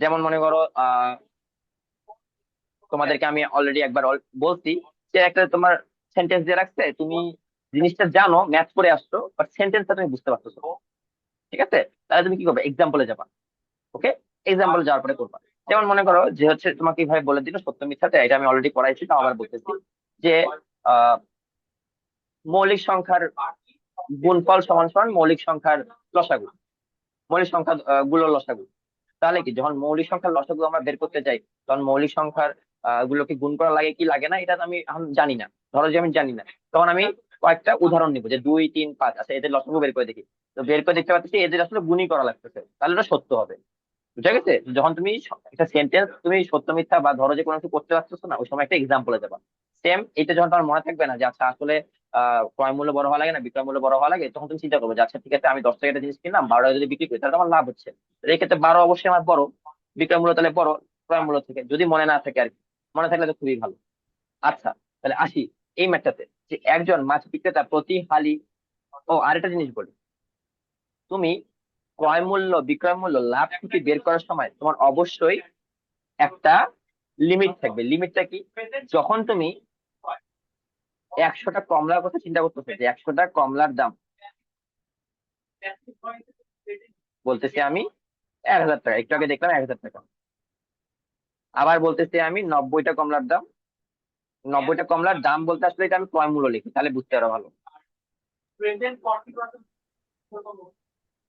যেমন মনে করো তোমাদেরকে আমি অলরেডি একবার বলছি যে একটা তোমার সেন্টেন্স দিয়ে রাখছে, তুমি জিনিসটা জানো, ম্যাথ করে আসছো, বাট সেন্টেন্সটা তুমি বুঝতে পারছো না। ঠিক আছে? তাহলে তুমি কি করবে? এক্সাম্পলে যাবা। ওকে, এক্সাম্পল যাওয়ার পরে করবা। যেমন মনে করো যে হচ্ছে তোমাকে কিভাবে বলে দিল সত্য মিথ্যাতে, এটা আমি অলরেডি পড়াইছি, তাও আবার বলতেছি যে আহ মৌলিক সংখ্যার গুণফল সমান সমান মৌলিক সংখ্যার লসাগু, মৌলিক সংখ্যা গুলোর লসাগু। তাহলে কি যখন মৌলিক সংখ্যার লসাগু আমরা বের করতে চাই, তখন মৌলিক সংখ্যার গুলোকে গুণ করা লাগে কি লাগে না, এটা তো আমি এখন জানি না। ধরো যে আমি জানি না, তখন আমি কয়েকটা উদাহরণ নিবো যে 2 3 5, আচ্ছা এদের লসাগু বের করে দেখি। তো বের করে দেখতে পাচ্ছি এদের আসলে গুণই করা লাগতেছে, তাহলে ওটা সত্য হবে। বুঝা গেছে? যখন তুমি একটা সেন্টেন্স তুমি সত্য মিথ্যা বা ধরো যে কোনো কিছু করতে পারছো না, ওই সময় একটা এক্সাম্পলে যাবা। সেম এটা যখন তোমার মনে থাকবে না যে আচ্ছা আসলে ক্রয় মূল্য বড় হওয়া লাগে না বিক্রয় মূল্য বড় হওয়া লাগে, তখন তুমি চিন্তা করবে যে আচ্ছা ঠিক আছে আমি 10 টাকা একটা জিনিস কিনলাম, 12 টাকা যদি বিক্রি করি তাহলে তো আমার লাভ হচ্ছে। তো এই ক্ষেত্রে 12 অবশ্যই আমার বড়, বিক্রয় মূল্য তাহলে বড় ক্রয় মূল্য থেকে, যদি মনে না থাকে আর কি। মনে থাকলে তো খুবই ভালো। আচ্ছা, তাহলে আসি এই ম্যাটটাতে, যে একজন মাছ বিক্রেতা প্রতি হালি, ও আরেকটা জিনিস বলি, তুমি ক্রয় মূল্য বিক্রয় মূল্য লাভ ক্ষতি বের করার সময় তোমার অবশ্যই একটা লিমিট থাকবে। লিমিটটা কি? যখন তুমি 100টা কমলার কথা চিন্তা করতেছো, যে 100টা কমলার দাম, বলতেছি আমি 1000 টাকা, একটু আগে দেখলাম 1000 টাকা। আবার বলতেছি আমি 90টা কমলার দাম, 90টা কমলার দাম বলতে আসলে এটা আমি ক্রয় মূল্য লিখি, তাহলে বুঝতে আরো ভালো।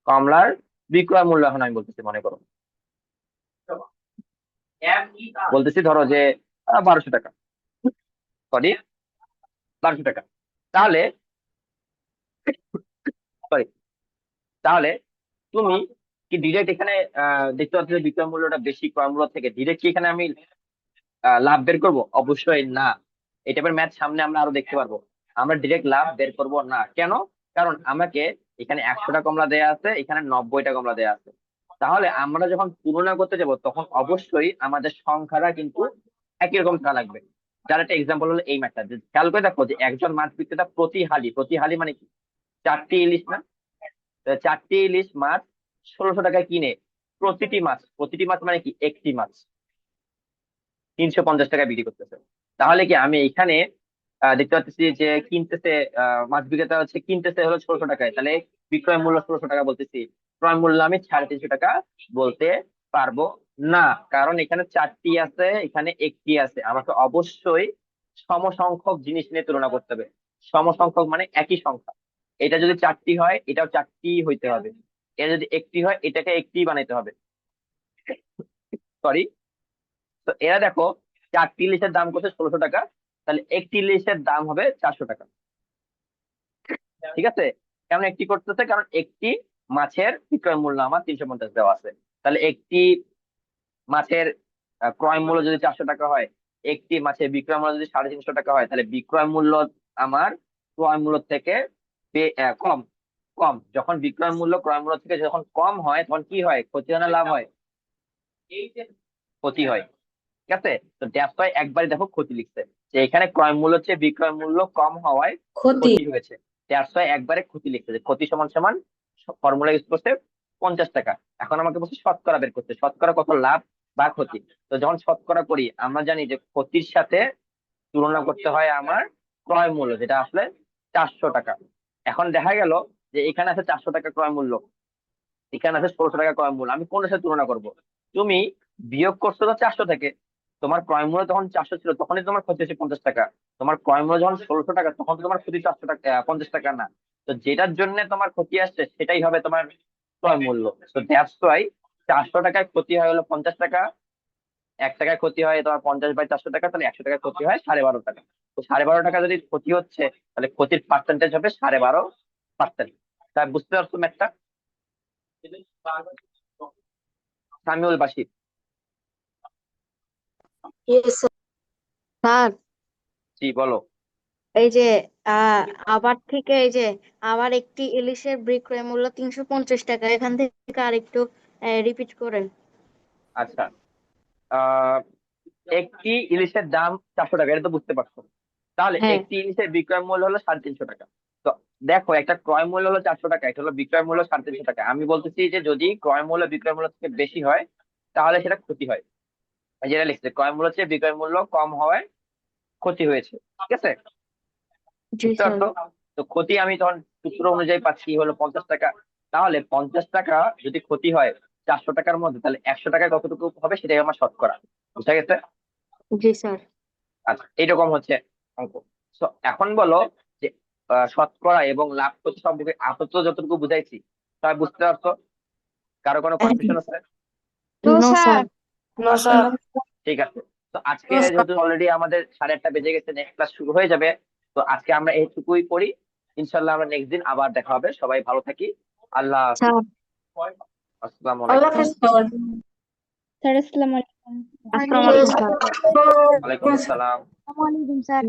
কমলার বিক্রয় মূল্য এখন আমি বলতেছি, মনে করো বলতেছি ধরো যে 1200 টাকা, সরি 1200 টাকা। তাহলে সরি, তাহলে তুমি কি ডিরেক্ট এখানে দেখতে পাচ্ছ যে বিক্রয় মূল্যটা বেশি ক্রয় মূল্য থেকে, ডিরেক্ট কি এখানে আমি লাভ বের করব? অবশ্যই না। এই টাইপের ম্যাথ সামনে আমরা আরো দেখতে পারবো। আমরা ডিরেক্ট লাভ বের করব না। কেন? কারণ আমাকে এখানে 100টা কমলা দেয়া আছে, এখানে 90টা কমলা দেয়া আছে। তাহলে আমরা যখন তুলনা করতে যাব তখন অবশ্যই আমাদের সংখ্যাটা কিন্তু একই রকম থাকা লাগবে। যার একটা এক্সাম্পল হলো এই ম্যাথটা, যে খেয়াল করে দেখো যে একজন মাছ বিক্রেতা প্রতি হালি, প্রতি হালি মানে কি? 4টি ইলিশ না? তো 4টি ইলিশ মাছ 1600 টাকায় কিনে, প্রতিটি মাছ মানে কি একটি মাছ 350 টাকায় বিক্রি করতেছে। তাহলে কি আমি এখানে দেখতে পাচ্ছি যে কিনতেছে, মাছ বিক্রেতা হচ্ছে কিনতেছে হলো 1600 টাকায়, তাহলে বিক্রয় মূল্য 1600 টাকা বলতেছি, ক্রয় মূল্য আমি 350 টাকা বলতে পারবো না। কারণ এখানে 4টি আছে, এখানে একটি আছে, আমাকে অবশ্যই সমসংখ্যক জিনিস নিয়ে তুলনা করতে হবে। সমসংখ্যক মানে একই সংখ্যা। এটা যদি 4টি হয় এটাও 4টি হইতে হবে, এটা যদি একটি হয় এটাকে একটি বানাইতে হবে। সরি, তো এরা দেখো 4টি ইলিশের দাম কত? 1600 টাকা, তাহলে একটি ইলিশের দাম হবে 400 টাকা। ঠিক আছে? কেমন একটি করতেছে? কারণ একটি মাছের বিক্রয় মূল্য আমার 350 দেওয়া আছে। তাহলে একটি মাছের ক্রয় মূল্য যদি 400 টাকা হয়, একটি মাছের বিক্রয় মূল্য যদি 350 টাকা হয়, তাহলে বিক্রয় মূল্য আমার ক্রয় মূল্য থেকে কম। কম যখন বিক্রয় মূল্য ক্রয় মূল্য থেকে যখন কম হয় তখন কি হয়? ক্ষতি হয় না লাভ হয়? ক্ষতি হয়। ঠিক আছে? তো দ্যাটস ওয়াই একবারই দেখো ক্ষতি লিখছে, যে এখানে ক্রয় মূল্য চেয়ে বিক্রয় মূল্য কম হওয়ায় ক্ষতি। ক্ষতি হয়েছে। দেড়শো একবারে ক্ষতি লিখছে, যে ক্ষতি সমান সমান ফর্মুলা ইউজ করছে 50 টাকা। এখন আমাকে বলছে শতকরা বের করতে, শতকরা কত লাভ বা ক্ষতি। তো যখন শতকরা করি আমরা জানি যে ক্ষতির সাথে তুলনা করতে হয় আমার ক্রয় মূল্য, যেটা আসলে 400 টাকা। এখন দেখা গেল যে এখানে আছে 400 টাকা ক্রয় মূল্য, এখানে আছে 1600 টাকা ক্রয় মূল্য, আমি কোনটার সাথে তুলনা করব? তুমি বিয়োগ করছো তো 400 থেকে, তোমার ক্রয় মূল্য তখন 400 ছিল, তখনই তোমার ক্ষতি হচ্ছে 50 টাকা। তোমার ক্রয় মূল্য যখন 1600 টাকা, তখন তো তোমার ক্ষতি 400 টাকা, 50 টাকা না। তো যেটার জন্য তোমার ক্ষতি আসছে সেটাই হবে তোমার ক্রয় মূল্য। তো দ্যাটস ওয়াই 400 টাকায় ক্ষতি হয় হলো 50 টাকা, 1 টাকায় ক্ষতি হয় তোমার 50/400 টাকা, তাহলে 100 টাকায় ক্ষতি হয় 12.5 টাকা। তো 12.5 টাকা যদি ক্ষতি হচ্ছে, তাহলে ক্ষতির পার্সেন্টেজ হবে 12.5%। তাই বুঝতে পারছো ম্যাথটা? সামিউল বাশির। স্যার জি বলো। এই যে আহ আবার থেকে এই যে আবার একটি ইলিশের বিক্রয় মূল্য 350 টাকা, এখান থেকে আরেকটু রিপিট করেন। আচ্ছা, আহ একটি ইলিশের দাম 400 টাকা, এটা তো বুঝতে পারছো। তাহলে হ্যাঁ। একটি ইলিশের বিক্রয় মূল্য হলো 350 টাকা। তো দেখো, একটা ক্রয় মূল্য হলো 400 টাকা, এটা হলো বিক্রয় মূল্য 350 টাকা। আমি বলতেছি যে যদি ক্রয় মূল্য বিক্রয় মূল্য থেকে বেশি হয় তাহলে সেটা ক্ষতি হয়। এই যেটা লিখছে, ক্রয় মূল্য চেয়ে বিক্রয় মূল্য কম হওয়ায় ক্ষতি হয়েছে, ঠিক আছে? জি বুঝতে স্যার। পারছো? তো ক্ষতি আমি তখন সূত্র অনুযায়ী পাচ্ছি হলো 50 টাকা। তাহলে 50 টাকা যদি ক্ষতি হয় 400 টাকার মধ্যে, তাহলে 100 টাকায় কতটুকু হবে সেটাই আমার শতকরা। বুঝা গেছে? জি স্যার। আচ্ছা, এইরকম হচ্ছে অঙ্ক। So, এখন বলো যে শতকরা এবং লাভ ক্ষতি সম্পর্কে আপাতত যতটুকু বুঝাইছি সবাই বুঝতে পারছো? কারো কোনো কনফিউশন আছে? No sir. আচ্ছা, ঠিক আছে। তো আজকে যেহেতু অলরেডি আমাদের 8:30 বেজে গেছে, নেক্সট ক্লাস শুরু হয়ে যাবে। তো আজকে আমরা এইটুকুই পড়ি, ইনশাল্লাহ আমরা নেক্সট দিন আবার দেখা হবে। সবাই ভালো থাকি। আল্লাহ হাফিজ। স্যার আসসালামু আল্লাহ আলাইকুম। হাফেজ স্যার। স্যার আসসালামু আলাইকুম। আসসালামু আলাইকুম স্যার। ওয়ালাইকুম আসসালাম। আসসালামু আলাইকুম স্যার।